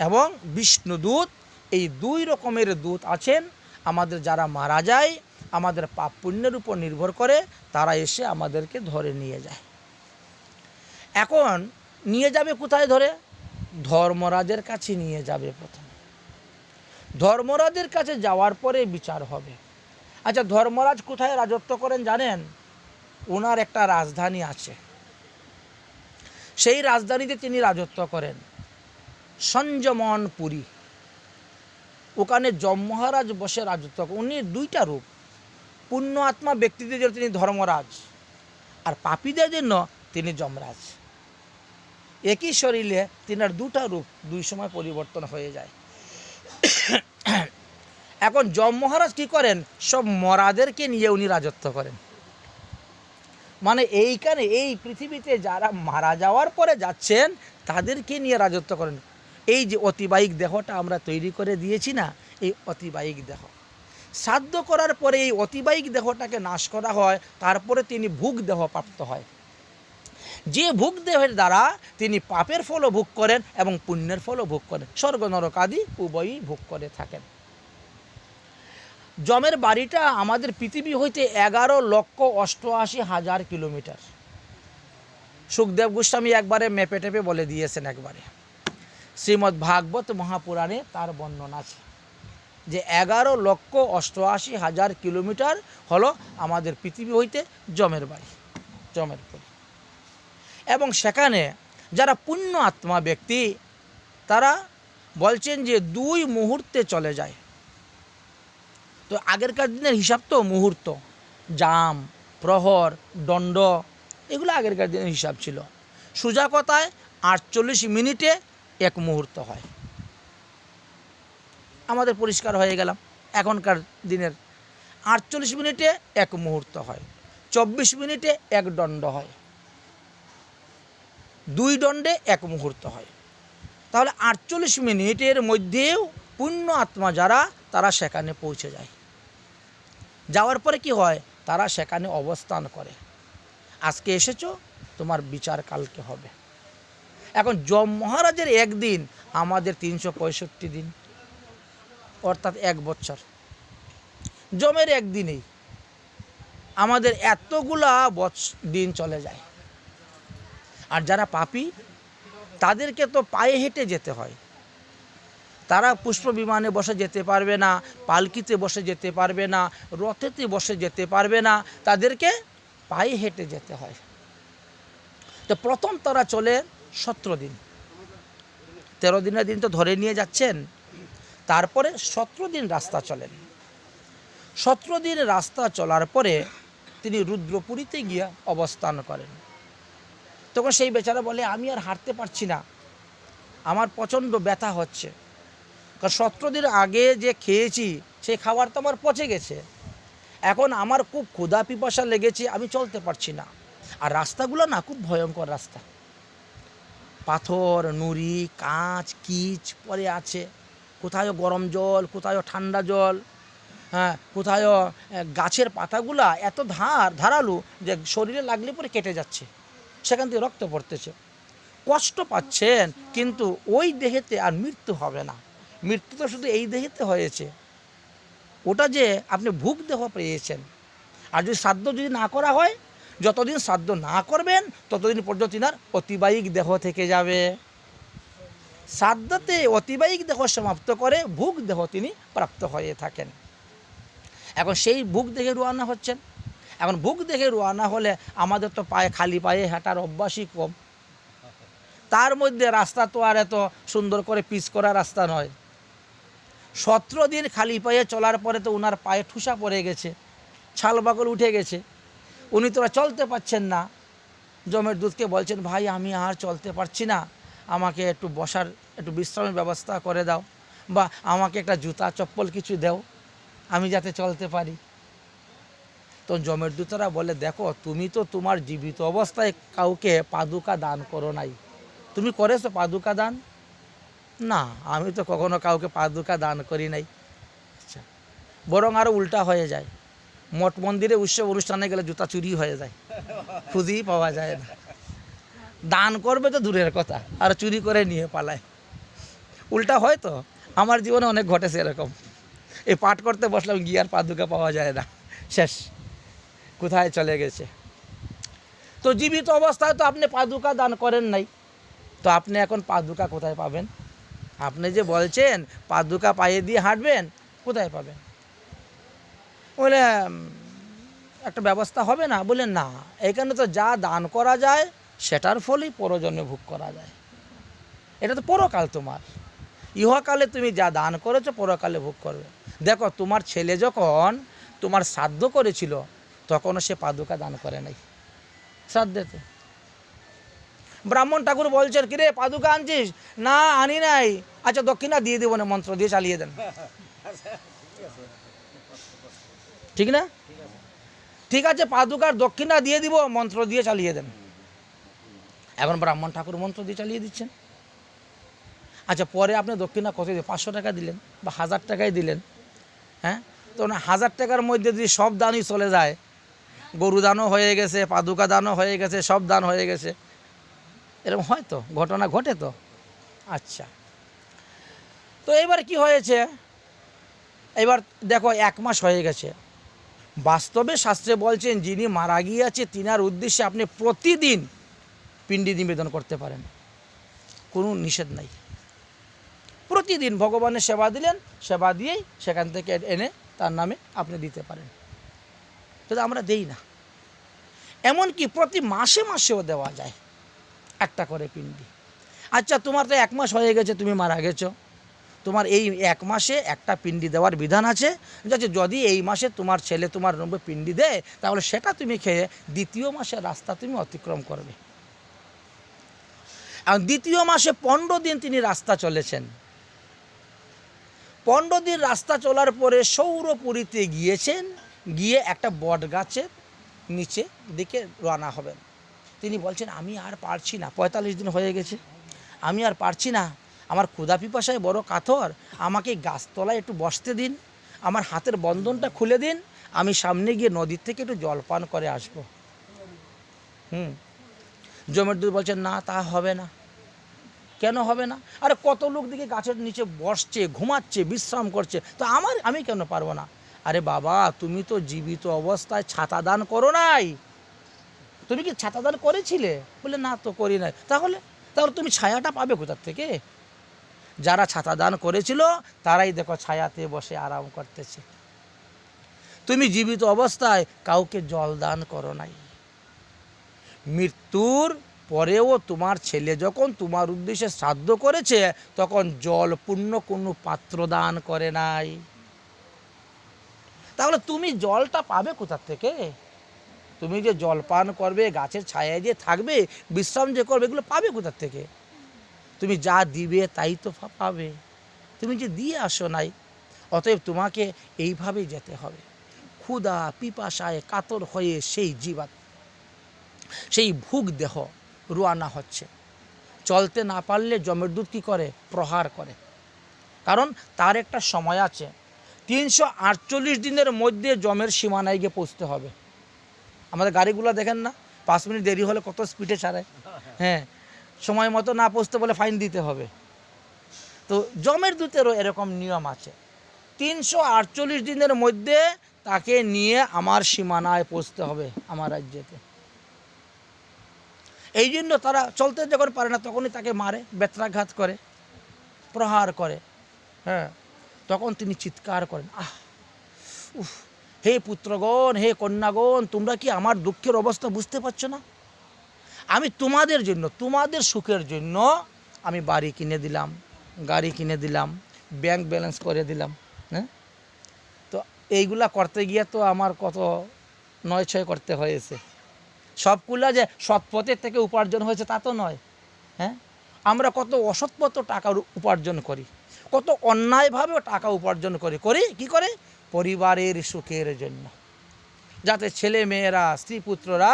এবং বিষ্ণুদূত, এই 2 রকমের দূত আছেন। আমাদের যারা মারা যায়, আমাদের পাপ পুণ্যের উপর নির্ভর করে, তারা এসে আমাদেরকে ধরে নিয়ে যায়। এখন নিয়ে যাবে কোথায় ধরে? ধর্মরাজের কাছে নিয়ে যাবে প্রথমে। ধর্মরাজের কাছে যাওয়ার পরে বিচার হবে। আচ্ছা, ধর্মরাজ কোথায় রাজত্ব করেন জানেন? ওনার একটা রাজধানী আছে, সেই রাজধানীতে তিনি রাজত্ব করেন, সঞ্জমনপুরী। ওখানে যম মহারাজ বসে রাজত্ব করেন। উনি 2টা রূপ, পুণ্য আত্মা ব্যক্তিদের জন্য তিনি ধর্মরাজ, আর পাপীদের জন্য তিনি যমরাজ। একই শরীরে তিনার 2টা রূপ 2 সময় পরিবর্তন হয়ে যায়। এখন যম মহারাজ কি করেন? সব মরাদেরকে নিয়ে উনি রাজত্ব করেন। মানে এইখানে এই পৃথিবীতে যারা মারা যাওয়ার পরে যাচ্ছেন, তাদেরকে নিয়ে রাজত্ব করেন। এই যে অতিবাহিক দেহটা আমরা তৈরি করে দিয়েছি না, এই অতিবাহিক দেহ শ্রাদ্ধ করার পরে এই অতিবাহিক দেহটাকে নাশ করা হয়, তারপরে তিনি ভোগ দেহ প্রাপ্ত হয়। যে ভোগ দেহের দ্বারা তিনি পাপের ফলও ভোগ করেন এবং পুণ্যের ফলও ভোগ করেন, স্বর্গ নরক আদি উভয়ই ভোগ করে থাকেন। যমের বাড়িটা আমাদের পৃথিবী হইতে 11,88,000 কিলোমিটার। সুখদেব গোস্বামী একবারে মেপে টেপে বলে দিয়েছেন, একবারে শ্রীমদ্ ভাগবত মহাপুরাণে তার বর্ণনা আছে যে 11,88,000 কিলোমিটার হলো আমাদের পৃথিবী হইতে যমের বাড়ি, যমের বাড়ি। এবং সেখানে যারা পুণ্য আত্মা ব্যক্তি, তারা বলছেন যে 2 মুহূর্তে চলে যায়। তো আগেরকার দিনের হিসাব তো মুহূর্ত, জাম, প্রহর, দণ্ড, এগুলো আগেরকার দিনের হিসাব ছিল। সোজা কথায় 48 মিনিটে 1 মুহূর্ত হয়। আমাদের পরিষ্কার হয়ে গেলাম, এখনকার দিনের 48 মিনিটে 1 মুহূর্ত হয়, 24 মিনিটে 1 দণ্ড হয়, 2 দণ্ডে 1 মুহূর্ত হয়। তাহলে 48 মিনিটের মধ্যেও পুণ্য আত্মা যারা, তারা সেখানে পৌঁছে যায়। যাওয়ার পরে কি হয়, তারা সেখানে অবস্থান করে। আজকে এসেছো, তোমার বিচার কালকে হবে। এখন যম মহারাজের একদিন, আমাদের 365 দিন, অর্থাৎ 1 বছর। যমের একদিনেই আমাদের এতগুলা দিন চলে যায়। আর যারা পাপী তাদেরকে তো পায়ে হেঁটে যেতে হয়। তারা পুষ্প বিমানে বসে যেতে পারবে না, পালকিতে বসে যেতে পারবে না, রথেতে বসে যেতে পারবে না, তাদেরকে পায়ে হেঁটে যেতে হয়। তো প্রথম তারা চলে 17 দিন, 13 দিনের দিন তো ধরে নিয়ে যাচ্ছেন, তারপরে 17 দিন রাস্তা চলেন। 17 দিন রাস্তা চলার পরে তিনি রুদ্রপুরীতে গিয়ে অবস্থান করেন। তখন সেই বেচারা বলে, আমি আর হাঁটতে পারছি না, আমার প্রচণ্ড ব্যথা হচ্ছে, কারণ 17 দিন আগে যে খেয়েছি সেই খাবার তো আমার পচে গেছে, এখন আমার খুব ক্ষুধা পিপাসা লেগেছে, আমি চলতে পারছি না। আর রাস্তাগুলো না খুব ভয়ঙ্কর রাস্তা, পাথর, নুড়ি, কাঁচ, কিচ পরে আছে, কোথায় গরম জল, কোথায় ঠান্ডা জল, হ্যাঁ, কোথায় গাছের পাতাগুলা এত ধারালো যে শরীরে লাগলে পরে কেটে যাচ্ছে, সেখান থেকে রক্ত পড়তেছে, কষ্ট পাচ্ছেন, কিন্তু ওই দেহেতে আর মৃত্যু হবে না। মৃত্যু তো শুধু এই দেহেতে হয়েছে, ওটা যে আপনি ভোগ দেহ পেয়েছেন। আর যদি শ্রাদ্ধ যদি না করা হয়, যতদিন শ্রাদ্ধ না করবেন ততদিন পর্যন্ত তিনার অতিবাহিক দেহ থেকে যাবে। শ্রাদ্ধতে অতিবাহিক দেহ সমাপ্ত করে ভোগ দেহ তিনি প্রাপ্ত হয়ে থাকেন। এখন সেই ভোগ দেহে রওনা হচ্ছেন। এখন ভোগ দেহে রওনা হলে আমাদের তো খালি পায়ে হাঁটার অভ্যাসই কম, তার মধ্যে রাস্তা তো আর এত সুন্দর করে পিচ করা রাস্তা নয়। 17 দিন খালি পায়ে চলার পরে তো ওনার পায়ে ঠুসা পড়ে গেছে, ছাল বাকল উঠে গেছে, উনি তো আর চলতে পারছেন না। যমের দূতকে বলছেন, ভাই আমি আর চলতে পারছি না, আমাকে একটু বসার একটু বিশ্রামের ব্যবস্থা করে দাও, বা আমাকে একটা জুতা চপ্পল কিছু দাও, আমি যাতে চলতে পারি। তো যমের দূতরা বলে, দেখো তুমি তো তোমার জীবিত অবস্থায় কাউকে পাদুকা দান করো নাই, তুমি করেছো পাদুকা দান? না, আমি তো কখনো কাউকে পাদুকা দান করি নাই। আচ্ছা, বরং আরও উল্টা হয়ে যায়, মঠ মন্দিরে উৎসব অনুষ্ঠানে গেলে জুতা চুরি হয়ে যায়, খুঁজেই পাওয়া যায় না। দান করবে তো দূরের কথা, আর চুরি করে নিয়ে পালায়। উল্টা হয় তো, আমার জীবনে অনেক ঘটেছে এরকম। এই পাঠ করতে বসলাম, গিয়ে আর পাদুকা পাওয়া যায় না, শেষ, কোথায় চলে গেছে। তো জীবিত অবস্থায় তো আপনি পাদুকা দান করেন নাই, তো আপনি এখন পাদুকা কোথায় পাবেন? আপনি যে বলছেন পাদুকা পায়ে দিয়ে হাঁটবেন, কোথায় পাবেন? বলে একটা ব্যবস্থা হবে না? বলে না, এখানে তো যা দান করা যায় সেটার ফলেই পরজন্মে ভোগ করা যায়। এটা তো পরকাল, তোমার ইহকালে তুমি যা দান করেছো পরকালে ভোগ করবে। দেখো, তোমার ছেলে যখন তোমার শ্রাদ্ধ করেছিল তখনও সে পাদুকা দান করে নাই শ্রাদ্ধেতে। ব্রাহ্মণ ঠাকুর বলছেন, কিরে পাদুকা আনছিস? না আনি নাই। আচ্ছা দক্ষিণা দিয়ে দেবো না, মন্ত্র দিয়ে চালিয়ে দেন। ঠিক না? ঠিক আছে, পাদুকার দক্ষিণা দিয়ে দিব, মন্ত্র দিয়ে চালিয়ে দেন। এখন ব্রাহ্মণ ঠাকুর মন্ত্র দিয়ে চালিয়ে দিচ্ছেন। আচ্ছা, পরে আপনি দক্ষিণা কত দিয়ে 500 টাকা দিলেন বা 1000 টাকাই দিলেন, হ্যাঁ, তো 1000 টাকার মধ্যে যদি সব দানই চলে যায়, গরু দানও হয়ে গেছে, পাদুকা দানও হয়ে গেছে, সব দান হয়ে গেছে, এরকম হয় তো, ঘটনা ঘটে তো। আচ্ছা, তো এবার কি হয়েছে? এবার দেখো 1 মাস হয়ে গেছে। বাস্তবে শাস্ত্রে বলছেন, যিনি মারা গিয়েছে তিনার উদ্দেশ্যে আপনি প্রতিদিন পিণ্ডি নিবেদন করতে পারেন, কোনো নিষেধ নাই। প্রতিদিন ভগবানের সেবা দিলেন, সেবা দিয়েই সেখান থেকে এনে তার নামে আপনি দিতে পারেন। কিন্তু আমরা দেই না। এমনকি প্রতি মাসে মাসেও দেওয়া যায় একটা করে পিণ্ডি। আচ্ছা, তোমার তো 1 মাস হয়ে গেছে, তুমি মারা গেছো, তোমার এই 1 মাসে একটা পিণ্ডি দেওয়ার বিধান আছে। যদি এই মাসে তোমার ছেলে তোমার পিণ্ডি দেয়, তাহলে সেটা তুমি খেয়ে 2য় মাসের রাস্তা তুমি অতিক্রম করবে। আর 2য় মাসে 15 দিন তিনি রাস্তা চলেছেন। 15 দিন রাস্তা চলার পরে সৌরপুরীতে গিয়েছেন, গিয়ে একটা বট গাছের নিচে দিকে রওনা হবেন। তিনি বলছেন, আমি আর পারছি না, 45 দিন হয়ে গেছে, আমি আর পারছি না, আমার ক্ষুধা পিপাসায় বড় কাতর, আমাকে গাছতলায় একটু বসতে দিন, আমার হাতের বন্ধনটা খুলে দিন, আমি সামনে গিয়ে নদীর থেকে একটু জল পান করে আসবো। যমের দূত বলছেন, না তা হবে না, কেন হবে না? আরে কত লোক দিকে গাছের নিচে বসছে, ঘুমাচ্ছে, বিশ্রাম করছে, তো আমি কেন পারবো না? আরে বাবা, তুমি তো জীবিত অবস্থায় ছাতা দান করো নাই। তুমি কি ছাতা দান করেছিলে? বলে না তো করি নাই। তাহলে তাহলে তুমি ছায়াটা পাবে কোথার থেকে? যারা ছাতা দান করেছিল তারাই দেখো ছায়াতে বসে আরাম করতেছে। তুমি জীবিত অবস্থায় কাউকে জল দান করো নাই। মৃত্যুর পরেও তোমার ছেলে যখন তোমার উদ্দেশ্যে শ্রাদ্ধ করেছে তখন জল পূর্ণ কোনো পাত্র দান করে নাই। তাহলে তুমি জলটা পাবে কোথার থেকে? তুমি যে জল পান করবে, গাছের ছায়ায় যে থাকবে, বিশ্রাম যে করবে, এগুলো পাবে কোথার থেকে? তুমি যা দিবে তাই তো পাবে। তুমি যে দিয়ে আসো নাই। অতএব তোমাকে এইভাবেই যেতে হবে। ক্ষুধা পিপাসায় কাতর হয়ে সেই জীবাত্মা, সেই ভুগ দেহ রোয়ানা হচ্ছে। চলতে না পারলে যমের দূত কী করে? প্রহার করে। কারণ তার একটা সময় আছে, 348 দিনের মধ্যে যমের সীমানায় গিয়ে পৌঁছতে হবে। আমাদের গাড়িগুলো দেখেন না, 5 মিনিট দেরি হলে কত স্পিডে ছাড়ে। হ্যাঁ, সময় মতো না পৌঁছতে বলে ফাইন দিতে হবে। তো যমের দূতেরও এরকম নিয়ম আছে, 348 দিনের মধ্যে তাকে নিয়ে আমার সীমানায় পৌঁছতে হবে, আমার রাজ্যেতে। এই জন্য তারা চলতে যখন পারে না তখনই তাকে মারে, বেত্রাঘাত করে, প্রহার করে। হ্যাঁ, তখন তিনি চিৎকার করেন, আহ উফ, হে পুত্রগণ, হে কন্যাগণ, তোমরা কি আমার দুঃখের অবস্থা বুঝতে পারছো না? আমি তোমাদের জন্য, তোমাদের সুখের জন্য আমি বাড়ি কিনে দিলাম, গাড়ি কিনে দিলাম, ব্যাংক ব্যালেন্স করে দিলাম। হ্যাঁ, তো এইগুলা করতে গিয়ে তো আমার কত নয় ছয় করতে হয়েছে। সবগুলা যে সৎ পথের থেকে উপার্জন হয়েছে তা তো নয়। হ্যাঁ, আমরা কত অসৎ পথে টাকা উপার্জন করি, কত অন্যায়ভাবেও টাকা উপার্জন করি কি করে? পরিবারের সুখের জন্য, যাতে ছেলে মেয়েরা, স্ত্রী পুত্ররা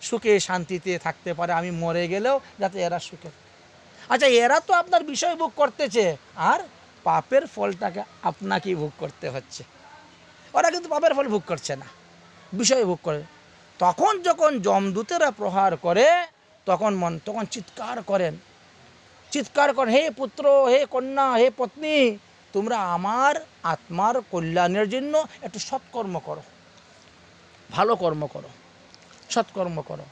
সুখে শান্তিতে থাকতে পারে, আমি মরে গেলেও যাতে এরা সুখে। আচ্ছা, এরা তো আপনার বিষয় ভোগ করতেছে, আর পাপের ফলটাকে আপনাকেই ভোগ করতে হচ্ছে। ওরা কিন্তু পাপের ফল ভোগ করছে না, বিষয় ভোগ করে। তখন যখন যমদূতেরা প্রহার করে তখন চিৎকার করেন, হে পুত্র, হে কন্যা, হে পত্নী, তোমরা আমার আত্মার কল্যাণের জন্য একটু সৎকর্ম করো, ভালো কর্ম করো, সৎকর্ম করো।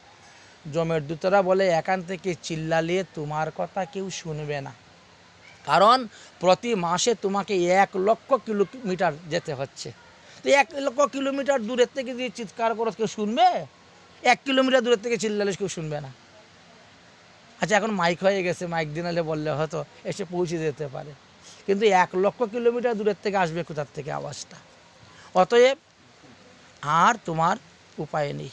যমের দূতরা বলে, এখান থেকে চিল্লালে তোমার কথা কেউ শুনবে না, কারণ প্রতি মাসে তোমাকে 1 লক্ষ কিলোমিটার যেতে হচ্ছে। তো 1 লক্ষ কিলোমিটার দূরের থেকে যদি চিৎকার করো কেউ শুনবে? 1 কিলোমিটার দূরের থেকে চিল্লালে কেউ শুনবে না। আচ্ছা, এখন মাইক হয়ে গেছে, মাইক দিনালে বললে হয়তো এসে পৌঁছে যেতে পারে, কিন্তু 1 লক্ষ কিলোমিটার দূরের থেকে আসবে কোথার থেকে আওয়াজটা? অতএব আর তোমার উপায় নেই।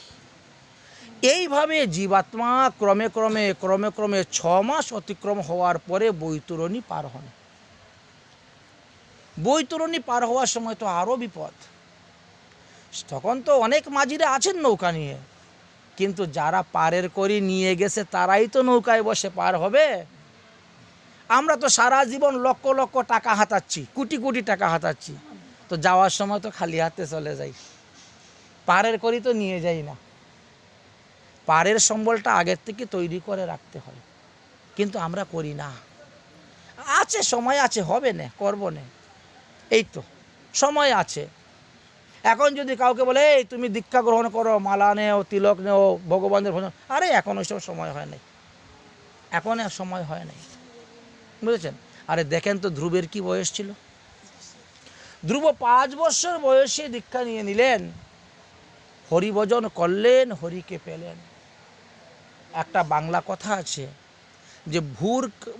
এইভাবে জীবাত্মা ক্রমে ক্রমে ক্রমে ক্রমে 6 মাস অতিক্রম হওয়ার পরে বৈতরণী পার হন। বৈতরণী পার হওয়ার সময় তো আরও বিপদ। তখন তো অনেক মাঝিরা আছেন নৌকা নিয়ে, কিন্তু যারা পারের করে নিয়ে গেছে তারাই তো নৌকায় বসে পার হবে। আমরা তো সারা জীবন লক্ষ লক্ষ টাকা হাতাচ্ছি, কোটি কোটি টাকা হাতাচ্ছি, তো যাওয়ার সময় তো খালি হাতে চলে যাই, পারের করি তো নিয়ে যাই না। পারের সম্বলটা আগের থেকে তৈরি করে রাখতে হয়, কিন্তু আমরা করি না। আছে, সময় আছে, হবে না, করবো না, এই তো সময় আছে। এখন যদি কাউকে বলে, এই তুমি দীক্ষা গ্রহণ করো, মালা নেও, তিলক নেও, ভগবানের ভজন, আরে এখন ওইসব সময় হয় নাই, এখন আর সময় হয় নাই, বুঝেছেন? আরে দেখেন তো ধ্রুবের কি বয়স ছিল? ধ্রুব 5 বছর বয়সে দীক্ষা নিয়ে নিলেন, হরিভজন করলেন, হরিকে পেলেন। একটা বাংলা কথা আছে যে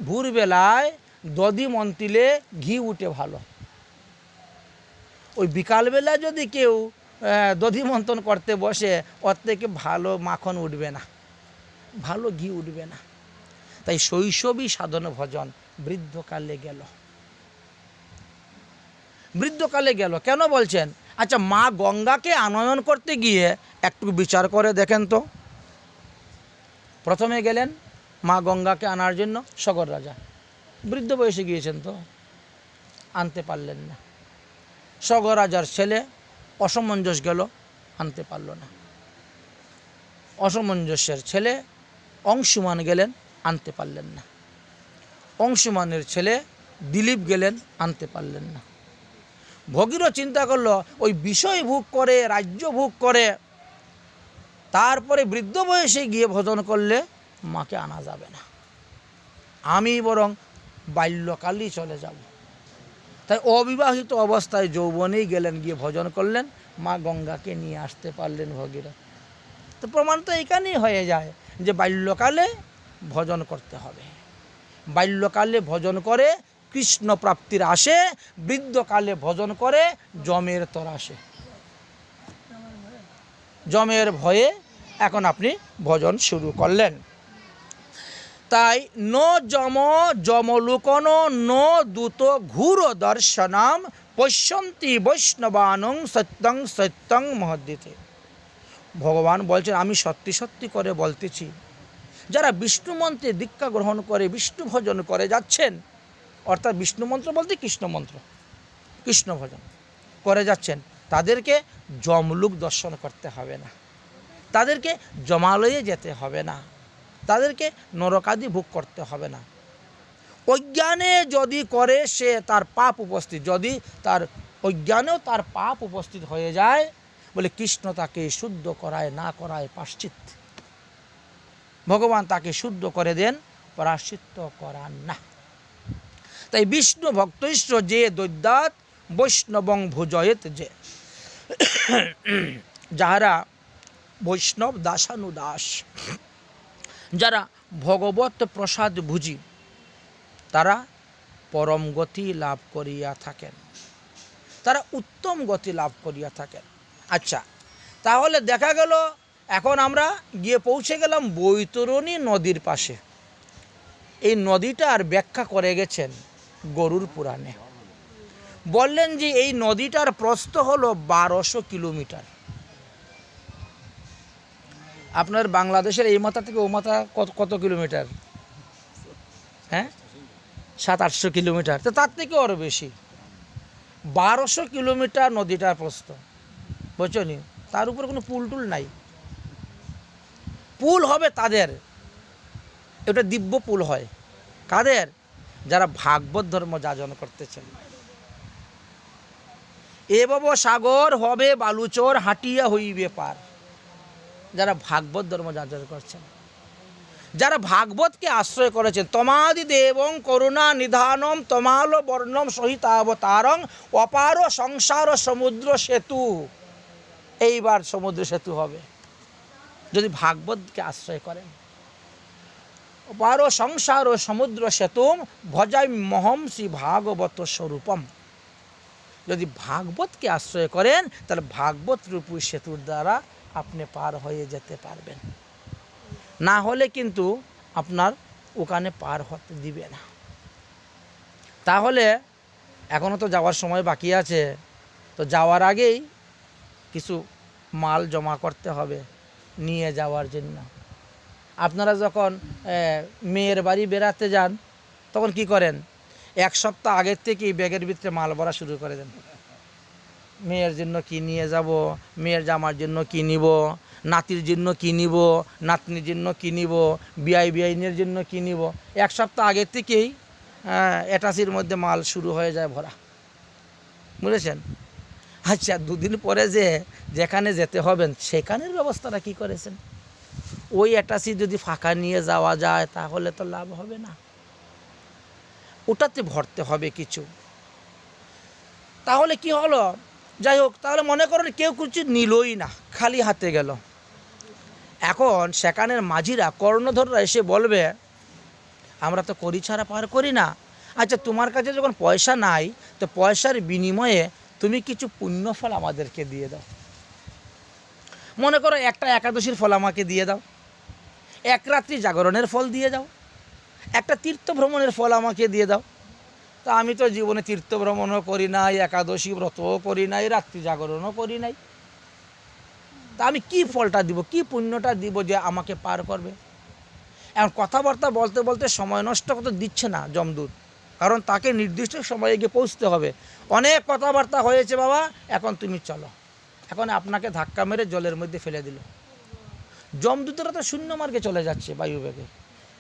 ভোরবেলায় দধি মন্তিলে ঘি উঠে ভালো। ওই বিকালবেলা যদি কেউ দধি মন্থন করতে বসে, ওর থেকে ভালো মাখন উঠবে না, ভালো ঘি উঠবে না। তাই শৈশবী সাধন ভজন বৃদ্ধকালে গেল। বৃদ্ধকালে গেল কেন বলছেন? আচ্ছা, মা গঙ্গাকে আনয়ন করতে গিয়ে একটু বিচার করে দেখেন তো। প্রথমে গেলেন মা গঙ্গাকে আনার জন্য সগর রাজা, বৃদ্ধ বয়সে গিয়েছেন, তো আনতে পারলেন না। সগর রাজার ছেলে অসমঞ্জস গেল, আনতে পারল না। অসমঞ্জসের ছেলে অংশুমান গেলেন, আনতে পারলেন না। অংশুমানের ছেলে দিলীপ গেলেন, আনতে পারলেন না। ভগীরথ চিন্তা করলো ওই বিষয় ভোগ করে, রাজ্য ভোগ করে, তারপরে বৃদ্ধ বয়সে গিয়ে ভজন করলে মাকে আনা যাবে না, আমি বরং বাল্যকালেই চলে যাব। তাই অবিবাহিত অবস্থায় যৌবনেই গেলেন, গিয়ে ভজন করলেন, মা গঙ্গাকে নিয়ে আসতে পারলেন ভগীরথ। তো প্রমাণ তো এখানেই হয়ে যায় যে বাল্যকালে ভজন করতে হবে। বাল্যকালে ভজন করে কৃষ্ণ প্রাপ্তির আসে, বৃদ্ধকালে ভজন করে যমের তরাসে। যমের ভয়ে এখন আপনি ভজন শুরু করলেন। তাই ন যম যমলুকন ন দূত ঘুর দর্শনাম পশ্যন্তি বৈষ্ণবানং সত্যং সত্যং মহদ্দিতে। ভগবান বলছেন, আমি সত্যি সত্যি করে বলতেছি, যারা বিষ্ণু মন্ত্রে দীক্ষা গ্রহণ করে বিষ্ণু ভজন করে যাচ্ছেন, অর্থাৎ বিষ্ণু মন্ত্র বলতে কৃষ্ণ মন্ত্র, কৃষ্ণ ভজন করে যাচ্ছেন, তাদেরকে যমলোক দর্শন করতে হবে না, তাদেরকে যমালয়ে যেতে হবে না, তাদেরকে নরকাদি ভোগ করতে হবে না। অজ্ঞানে যদি করে সে তার পাপ উপস্থিত, যদি তার অজ্ঞানেও তার পাপ উপস্থিত হয়ে যায়, বলে কৃষ্ণ তাকে শুদ্ধ করায়, না করায় প্রায়শ্চিত্ত। ভগবান তাকে শুদ্ধ করে দেন, প্রায়শ্চিত্ত করান না। তাই বিষ্ণু ভক্তৈশ্ব যে দৈদ্যাৎ বৈষ্ণবং ভুজয়েত, যে যাহারা বৈষ্ণব দাসানুদাস, যারা ভগবত প্রসাদ ভুজি, তারা পরম গতি লাভ করিয়া থাকেন, তারা উত্তম গতি লাভ করিয়া থাকেন। আচ্ছা, তাহলে দেখা গেল এখন আমরা গিয়ে পৌঁছে গেলাম বৈতরণী নদীর পাশে। এই নদীটার ব্যাখ্যা করে গেছেন গরুর পুরাণে। বললেন যে এই নদীটার প্রস্থ হলো 1200 কিলোমিটার। আপনার বাংলাদেশের এই মাথা থেকে ও মাথা কত কিলোমিটার? হ্যাঁ, 700-800 কিলোমিটার। তো তার থেকে আরও বেশি, 1200 কিলোমিটার নদীটার প্রস্থ, বুঝছো নি? তার উপরে কোনো পুল টুল নাই। পুল হবে তাদের, এটা দিব্য পুল হয় কাদের? যারা ভাগবত ধর্ম যাজন করতেছেন। এভাব সাগর হবে বালুচর, হাঁটিয়া হইবে পার। যারা ভাগবত ধর্ম যাজন করছেন, যারা ভাগবতকে আশ্রয় করেছেন, তমাদি দেবং করুণা নিধানম তমাল বর্ণম সহিতাবতারং অপার সংসার সমুদ্র সেতু। এইবার সমুদ্র সেতু হবে যদি ভাগবতকে আশ্রয় করেন। অপার সংসার সমুদ্র সেতুম ভজাই মহম শ্রী ভাগবত স্বরূপম। যদি ভাগবতকে আশ্রয় করেন, তাহলে ভাগবত রূপী সেতুর দ্বারা আপনি পার হয়ে যেতে পারবেন, না হলে কিন্তু আপনার ওখানে পার হতে দিবে না। তাহলে এখনও তো যাওয়ার সময় বাকি আছে, তো যাওয়ার আগেই কিছু মাল জমা করতে হবে নিয়ে যাওয়ার জন্য। আপনারা যখন মেয়ের বাড়ি বেড়াতে যান, তখন কি করেন? 1 সপ্তাহ আগের থেকেই ব্যাগের ভিতরে মাল ভরা শুরু করে দেন। মেয়ের জন্য কি নিয়ে যাব, মেয়ের জামার জন্য কি নিব, নাতির জন্য কি নিব, নাতনির জন্য কি নিব, বিআইনের জন্য কি নিব। 1 সপ্তাহ আগের থেকেই অ্যাটাচির মধ্যে মাল শুরু হয়ে যায় ভরা, বুঝেছেন? আচ্ছা, 2 দিন পরে যেখানে যেতে হবেন সেখানের ব্যবস্থাটা কি করেছেন? ওই অ্যাটাচি যদি ফাঁকা নিয়ে যাওয়া যায় তাহলে তো লাভ হবে না, ওটাতে ভরতে হবে কিছু। তাহলে কি হলো? যাই হোক, তাহলে মনে করেন কেউ কিছু নিলই না, খালি হাতে গেল। এখন সেখানের মাঝিরা, কর্ণধররা এসে বলবে, আমরা তো করি ছাড়া পার করি না। আচ্ছা, তোমার কাছে যখন পয়সা নাই, তো পয়সার বিনিময়ে তুমি কিছু পুণ্যফল আমাদেরকে দিয়ে দাও। মনে করো একটা একাদশীর ফল আমাকে দিয়ে দাও, 1 রাত্রি জাগরণের ফল দিয়ে দাও, একটা তীর্থ ভ্রমণের ফল আমাকে দিয়ে দাও। তা আমি তো জীবনে তীর্থ ভ্রমণও করি নাই, একাদশী ব্রতও করি নাই, রাত্রি জাগরণও করি নাই, তা আমি কি ফলটা দিব, কি পুণ্যটা দিব যে আমাকে পার করবে? এখন কথাবার্তা বলতে বলতে সময় নষ্ট করতে দিচ্ছে না যমদূত, কারণ তাকে নির্দিষ্ট সময়ে গিয়ে পৌঁছতে হবে। অনেক কথাবার্তা হয়েছে বাবা, এখন তুমি চলো। এখন আপনাকে ধাক্কা মেরে জলের মধ্যে ফেলে দিল। যমদূতেরা তো শূন্য মার্গে চলে যাচ্ছে বায়ুবেগে।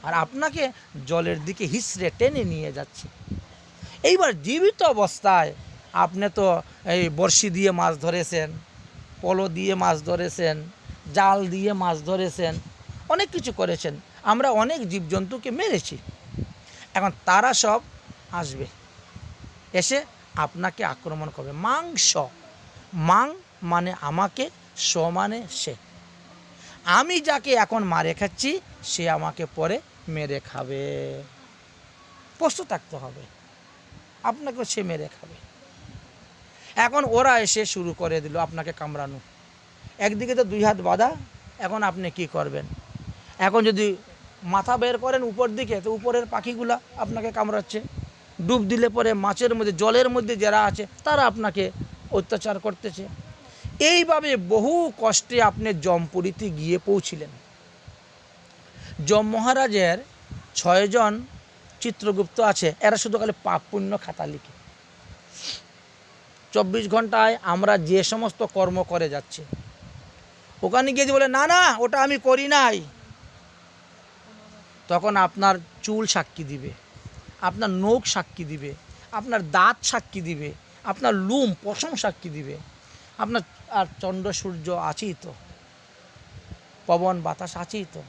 আর আপনাকে জলের দিকে হিসড়ে টেনে নিয়ে যাচ্ছে। এইবার জীবিত অবস্থায় আপনি তো এই বড়শি দিয়ে মাছ ধরেছেন, পলো দিয়ে মাছ ধরেছেন, জাল দিয়ে মাছ ধরেছেন, অনেক কিছু করেছেন। আমরা অনেক জীবজন্তুকে মেরেছি। এখন তারা সব আসবে, এসে আপনাকে আক্রমণ করবে। মাংস, মাং মানে আমাকে, স মানে সে। আমি যাকে এখন মারে খাচ্ছি সে আমাকে পরে মেরে খাবে। প্রস্তুত থাকতে হবে, আপনাকেও সে মেরে খাবে। এখন ওরা এসে শুরু করে দিল আপনাকে কামড়ানো। একদিকে তো 2 হাত বাঁধা, এখন আপনি কি করবেন? এখন যদি মাথা বের করেন উপর দিকে, তো উপরের পাখিগুলা আপনাকে কামড়াচ্ছে। ডুব দিলে পরে মাছের মধ্যে, জলের মধ্যে যারা আছে তারা আপনাকে অত্যাচার করতেছে। এইভাবে বহু কষ্টে আপনি জমপুরীতে গিয়ে পৌঁছিলেন। যম মহারাজের 6 জন চিত্রগুপ্ত আছে, এরা শুধু খালি পাপ পুণ্য খাতা লিখে। 24 ঘন্টায় আমরা যে সমস্ত কর্ম করে যাচ্ছি, ওখানে গিয়ে বলে না না ওটা আমি করি নাই, তখন আপনার চুল সাক্ষী দিবে, আপনার নখ সাক্ষী দিবে, আপনার দাঁত সাক্ষী দিবে, আপনার লুম পশম সাক্ষী দিবে, আপনার আর চন্দ্র সূর্য আছেই তো, পবন বাতাস আছেই তো,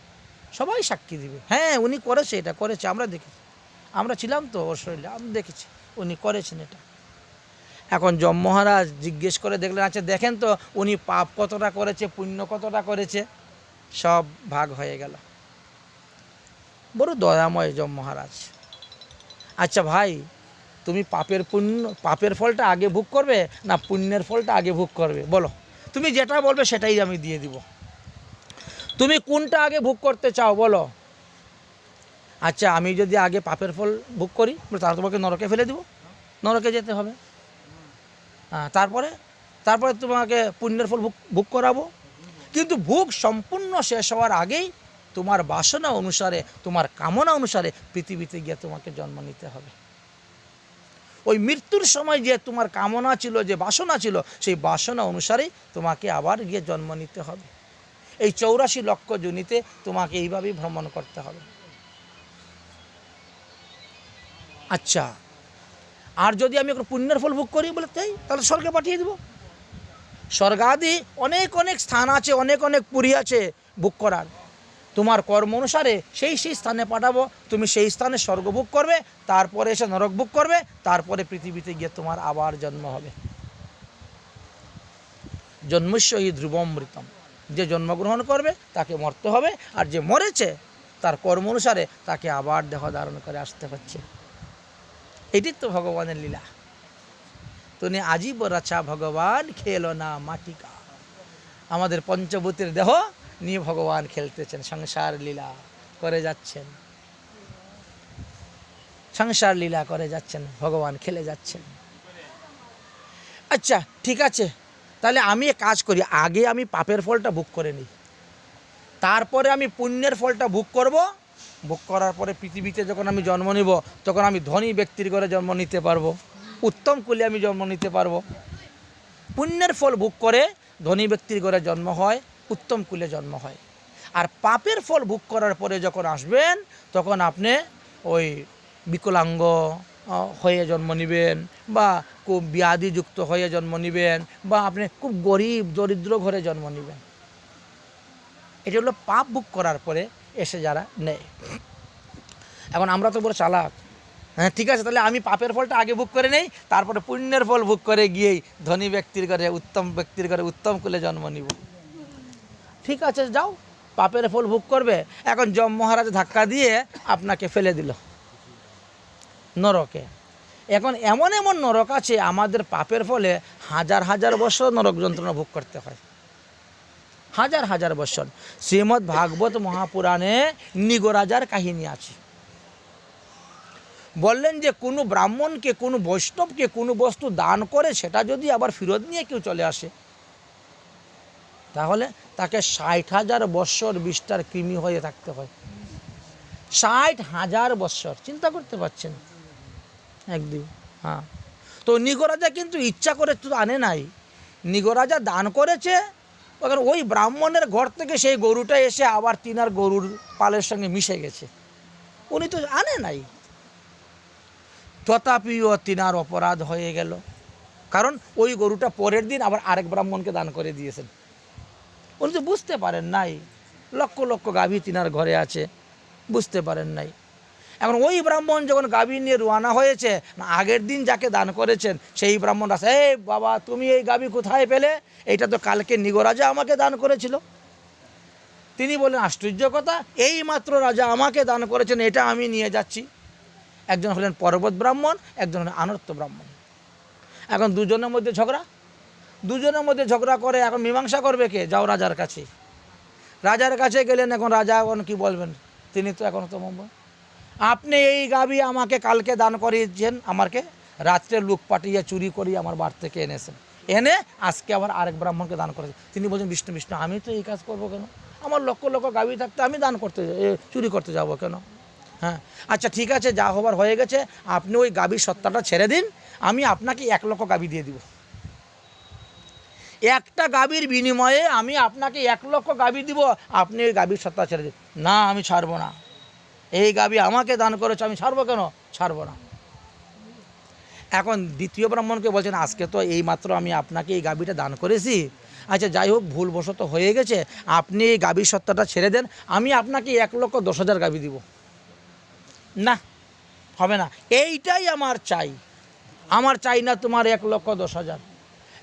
সবাই সাক্ষী দিবে। হ্যাঁ উনি করেছে, এটা করেছে, আমরা দেখেছি, আমরা ছিলাম তো ওর শরীরে, আমি দেখেছি উনি করেছেন এটা। এখন যম মহারাজ জিজ্ঞেস করে দেখলেন, আচ্ছা দেখেন তো উনি পাপ কতটা করেছে, পুণ্য কতটা করেছে। সব ভাগ হয়ে গেল। বড় দয়াময় যম মহারাজ। আচ্ছা ভাই, তুমি পাপের ফলটা আগে ভোগ করবে না পুণ্যের ফলটা আগে ভোগ করবে? বলো, তুমি যেটা বলবে সেটাই আমি দিয়ে দিব। তুমি কোনটা আগে ভোগ করতে চাও বলো? আচ্ছা আমি যদি আগে পাপের ফল ভোগ করি, তাহলে তোমাকে নরকে ফেলে দিব, নরকে যেতে হবে। হ্যাঁ, তারপরে তোমাকে পুণ্যের ফল ভোগ করাবো। কিন্তু ভোগ সম্পূর্ণ শেষ হওয়ার আগেই তোমার বাসনা অনুসারে, তোমার কামনা অনুসারে পৃথিবীতে গিয়ে তোমাকে জন্ম নিতে হবে। ওই মৃত্যুর সময় যে তোমার কামনা ছিল, যে বাসনা ছিল, সেই বাসনা অনুসারেই তোমাকে আবার গিয়ে জন্ম নিতে হবে। এই 84 লক্ষ যোনিতে তোমাকে এইভাবেই ভ্রমণ করতে হবে। আচ্ছা, আর যদি আমি একটা পুণ্যের ফল ভোগ করি বলে তাহলে স্বর্গে পাঠিয়ে দেব। স্বর্গাদি অনেক অনেক স্থান আছে, অনেক অনেক পুরী আছে ভোগ করার। তোমার কর্ম অনুসারে সেই স্থানে পাঠাবো, তুমি সেই স্থানে স্বর্গ ভোগ করবে, তারপরে এসে নরক ভোগ করবে, তারপরে পৃথিবীতে গিয়ে তোমার আবার জন্ম হবে। জন্মস্য হি ধ্রুবমৃতম, যে জন্মগ্রহণ করবে তাকে মরতে হবে, আর যে মরেছে তার কর্ম অনুসারে তাকে আবার দেহ ধারণ করে আসতে হচ্ছে। এটি তো ভগবানের লীলা। তুমি আজীব রাছা ভগবান খেলো না মাটিকা। আমাদের পঞ্চভূতের দেহ নিয়ে ভগবান খেলতেছেন, সংসার লীলা করে যাচ্ছেন, সংসার লীলা করে যাচ্ছেন, ভগবান খেলে যাচ্ছেন। আচ্ছা ঠিক আছে, তাহলে আমি কাজ করি, আগে আমি পাপের ফলটা ভোগ করে নিই, তারপরে আমি পুণ্যের ফলটা ভোগ করব। ভোগ করার পরে পৃথিবীতে যখন আমি জন্ম নিব, তখন আমি ধনী ব্যক্তির ঘরে জন্ম নিতে পারবো, উত্তম কুলে আমি জন্ম নিতে পারবো। পুণ্যের ফল ভোগ করে ধনী ব্যক্তির ঘরে জন্ম হয়, উত্তম কুলে জন্ম হয়। আর পাপের ফল ভোগ করার পরে যখন আসবেন, তখন আপনি ওই বিকলাঙ্গ হয়ে জন্ম নেবেন, বা খুব ব্যাধিযুক্ত হয়ে জন্ম নেবেন, বা আপনি খুব গরিব দরিদ্র ঘরে জন্ম নেবেন। এটা হলো পাপ ভোগ করার পরে এসে যারা নেয়। এখন আমরা তো বড় চালাক। হ্যাঁ ঠিক আছে, তাহলে আমি পাপের ফলটা আগে ভোগ করে নেই, তারপরে পুণ্যের ফল ভোগ করে গিয়েই ধনী ব্যক্তির ঘরে, উত্তম ব্যক্তির ঘরে, উত্তম কুলে জন্ম নিব। ঠিক আছে যাও, পাপের ফল ভোগ করবে। এখন যম মহারাজ ধাক্কা দিয়ে আপনাকে ফেলে দিল নরকে। এখন এমন এমন নরক আছে, আমাদের পাপের ফলে হাজার হাজার বছর নরক যন্ত্রণা ভোগ করতে হয়, হাজার হাজার বছর। শ্রীমদ্ ভাগবত মহাপুরাণে নিগরাজার কাহিনী আছে। বললেন যে কোনো ব্রাহ্মণকে, কোনো বৈষ্ণবকে কোনো বস্তু দান করে সেটা যদি আবার ফেরত নিয়ে কেউ চলে আসে, তাহলে তাকে 60,000 বৎসর বিষ্ঠার কৃমি হয়ে থাকতে হয়। 60,000 বৎসর, চিন্তা করতে পারছেন একদিন। হ্যাঁ, তো নিগরাজা কিন্তু ইচ্ছা করে তো আনে নাই, নিগরাজা দান করেছে। ওই ব্রাহ্মণের ঘর থেকে সেই গরুটা এসে আবার তিনার গরুর পালের সঙ্গে মিশে গেছে। উনি তো আনে নাই। তথাপিও তিনার অপরাধ হয়ে গেল, কারণ ওই গরুটা পরের দিন আবার আরেক ব্রাহ্মণকে দান করে দিয়েছেন। উনি তো বুঝতে পারেন নাই, লক্ষ লক্ষ গাভী তিনার ঘরে আছে, বুঝতে পারেন নাই। এখন ওই ব্রাহ্মণ যখন গাভী নিয়ে রওনা হয়েছে, না আগের দিন যাকে দান করেছেন সেই ব্রাহ্মণ আসে, এই বাবা তুমি এই গাভী কোথায় পেলে? এটা তো কালকে নিগরাজা আমাকে দান করেছিল। তিনি বললেন, আশ্চর্য কথা, এই মাত্র রাজা আমাকে দান করেছেন, এটা আমি নিয়ে যাচ্ছি। একজন হলেন পর্বত ব্রাহ্মণ, একজন হলেন আনর্ত ব্রাহ্মণ। এখন দুজনের মধ্যে ঝগড়া করে এখন মীমাংসা করবে কে? যাও রাজার কাছে। রাজার কাছে গেলেন, এখন রাজা এখন কি বলবেন? তিনি তো এখন তো আপনি এই গাভী আমাকে কালকে দান করিয়েছেন, আমাকে রাত্রে লোক পাঠিয়ে চুরি করিয়ে আমার বাড়ি থেকে এনেছেন, এনে আজকে আবার আরেক ব্রাহ্মণকে দান করেছেন। তিনি বলছেন, বিষ্ণু বিষ্ণু, আমি তো এই কাজ করবো কেন? আমার লক্ষ লক্ষ গাভী থাকতে আমি দান করতে চুরি করতে যাব কেন? হ্যাঁ, আচ্ছা ঠিক আছে, যা হবার হয়ে গেছে, আপনি ওই গাভীর সত্তাটা ছেড়ে দিন, আমি আপনাকে 1 লক্ষ গাভী দিয়ে দিব। একটা গাভীর বিনিময়ে আমি আপনাকে 1 লক্ষ গাভী দিব, আপনি ওই গাভীর সত্তা ছেড়ে দিন। না, আমি ছাড়বো না, এই গাভী আমাকে দান করেছে, আমি ছাড়বো কেন? ছাড়বো না। এখন দ্বিতীয় ব্রাহ্মণকে বলছেন, আজকে তো এই মাত্র আমি আপনাকে এই গাভীটা দান করেছি, আচ্ছা যাই হোক ভুলবশত হয়ে গেছে, আপনি এই গাভীর সত্তাটা ছেড়ে দেন, আমি আপনাকে 1,10,000 গাভী দিব। না, হবে না, এইটাই আমার চাই, আমার চাই না তোমার 1,10,000।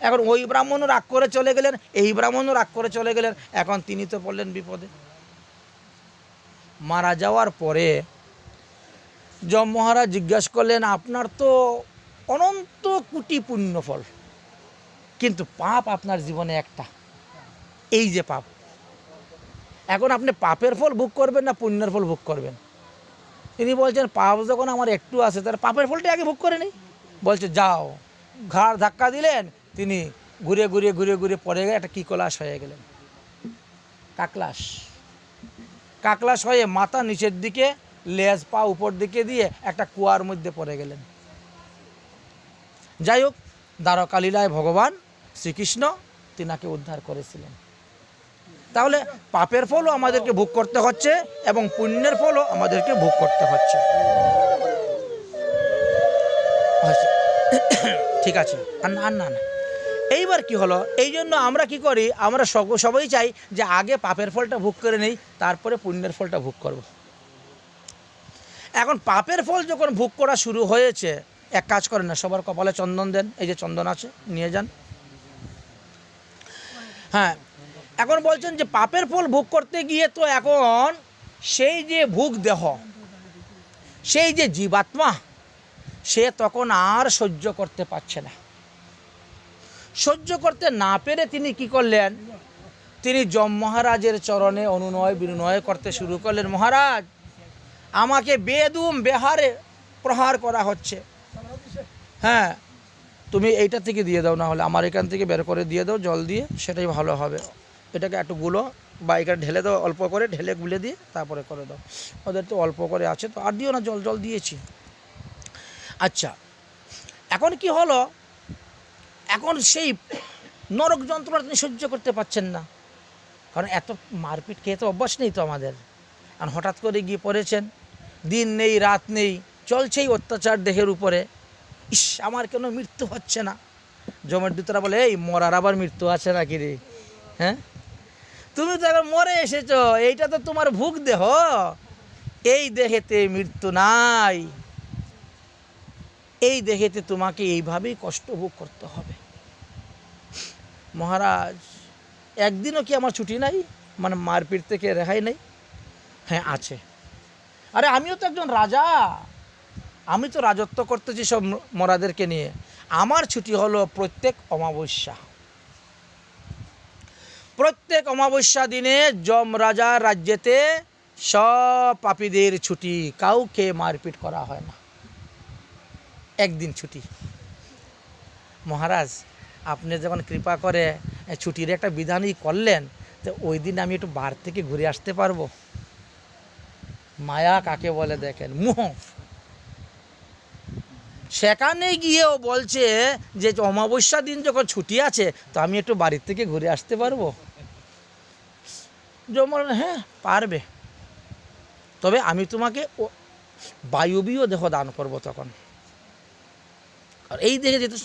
এখন ওই ব্রাহ্মণও রাগ করে চলে গেলেন, এই ব্রাহ্মণও রাগ করে চলে গেলেন। এখন তিনি তো পড়লেন বিপদে। মারা যাওয়ার পরে যম মহারাজ জিজ্ঞাসা করলেন, আপনার তো অনন্ত কোটি পুণ্যফল, কিন্তু পাপ আপনার জীবনে একটা, এই যে পাপ। এখন আপনি পাপের ফল ভোগ করবেন না পুণ্যের ফল ভোগ করবেন? তিনি বলছেন, পাপ যখন আমার একটু আছে, তাহলে পাপের ফলটা আগে ভোগ করে নেই। বলছে, যাও। ঘাড় ধাক্কা দিলেন, তিনি ঘুরে ঘুরে ঘুরে ঘুরে পড়ে গিয়ে একটা কিকলাস হয়ে গেলেন, কাকলাস হয়ে মাথা নিচের দিকে, লেজ পা উপর দিকে দিয়ে একটা কুয়ার মধ্যে পড়ে গেলেন। যাই হোক, দ্বারকালীলায় ভগবান শ্রীকৃষ্ণ তিনাকে উদ্ধার করেছিলেন। তাহলে পাপের ফলও আমাদেরকে ভোগ করতে হচ্ছে এবং পুণ্যের ফলও আমাদেরকে ভোগ করতে হচ্ছে। ঠিক আছে, আর না, এইবার কি হলো? এই জন্য আমরা কি করি, আমরা সবাই চাই যে আগে পাপের ফলটা ভোগ করে নেই, তারপরে পুণ্যের ফলটা ভোগ করব। এখন পাপের ফল যখন ভোগ করা শুরু হয়েছে, এক কাজ করেন না, সবার কপালে চন্দন দেন, এই যে চন্দন আছে নিয়ে যান। হ্যাঁ, এখন বলছেন যে পাপের ফল ভোগ করতে গিয়ে তো এখন সেই যে ভোগ দেহ, সেই যে জীবাত্মা, সে তখন আর সহ্য করতে পারছে না। সহ্য করতে না পেরে তিনি কি করলেন? তিনি যম মহারাজের চরণে অনুনয় বিনয় করতে শুরু করলেন, মহারাজ, আমাকে বেদম বেহারে প্রহার করা হচ্ছে। হ্যাঁ, তুমি এইটা থেকে দিয়ে দাও, না হলে আমার এখান থেকে বের করে দিয়ে দাও জল দিয়ে, সেটাই ভালো হবে। এটাকে একটু গুলো বা এখানে ঢেলে দাও, অল্প করে ঢেলে গুলে দিয়ে তারপরে করে দাও। ওদের তো অল্প করে আছে, তো আর দিও না, জল দিয়েছি। আচ্ছা, এখন কি হলো? এখন সেই নরক যন্ত্রণা তিনি সহ্য করতে পারছেন না, কারণ এত মারপিট খেয়ে তো অভ্যাস নেই তো আমাদের। আর হঠাৎ করে গিয়ে পড়েছেন, দিন নেই রাত নেই, চলছেই অত্যাচার দেহের উপরে। ইস, আমার কেন মৃত্যু হচ্ছে না? যমের দূতরা বলে, এই মরার আবার মৃত্যু আছে নাকি রে? হ্যাঁ, তুমি তো এখন মরে এসেছো, এইটা তো তোমার ভোগ দেহ, এই দেহেতে মৃত্যু নাই, এই দেহেতে তোমাকে এইভাবেই কষ্ট ভোগ করতে হবে। মহারাজ, একদিনও কি আমার ছুটি নাই? মানে মারপিট থেকে রেহাই নেই? হ্যাঁ আছে। আরে আমিও তো একজন রাজা, আমি তো রাজত্ব করতেছি সব মরাদেরকে নিয়ে। আমার ছুটি হলো প্রত্যেক অমাবস্যা। প্রত্যেক অমাবস্যা দিনে যম রাজার রাজ্যেতে সব পাপীদের ছুটি, কাউকে মারপিট করা হয় না, একদিন ছুটি। মহারাজ, আপনি যখন কৃপা করে ছুটির একটা বিধানই করলেন, তো ওই দিন আমি একটু বার থেকে ঘুরে আসতে পারবো? মায়া কাকে বলে দেখেন, মোহ। সেখানে গিয়েও বলছে যে অমাবস্যা দিন যখন ছুটি আছে, তো আমি একটু বাড়ির থেকে ঘুরে আসতে পারবো? যম বলেন, হ্যাঁ পারবে, তবে আমি তোমাকে বায়বীয় দেহ দান করব তখন। আর এই দেহে যেহেতু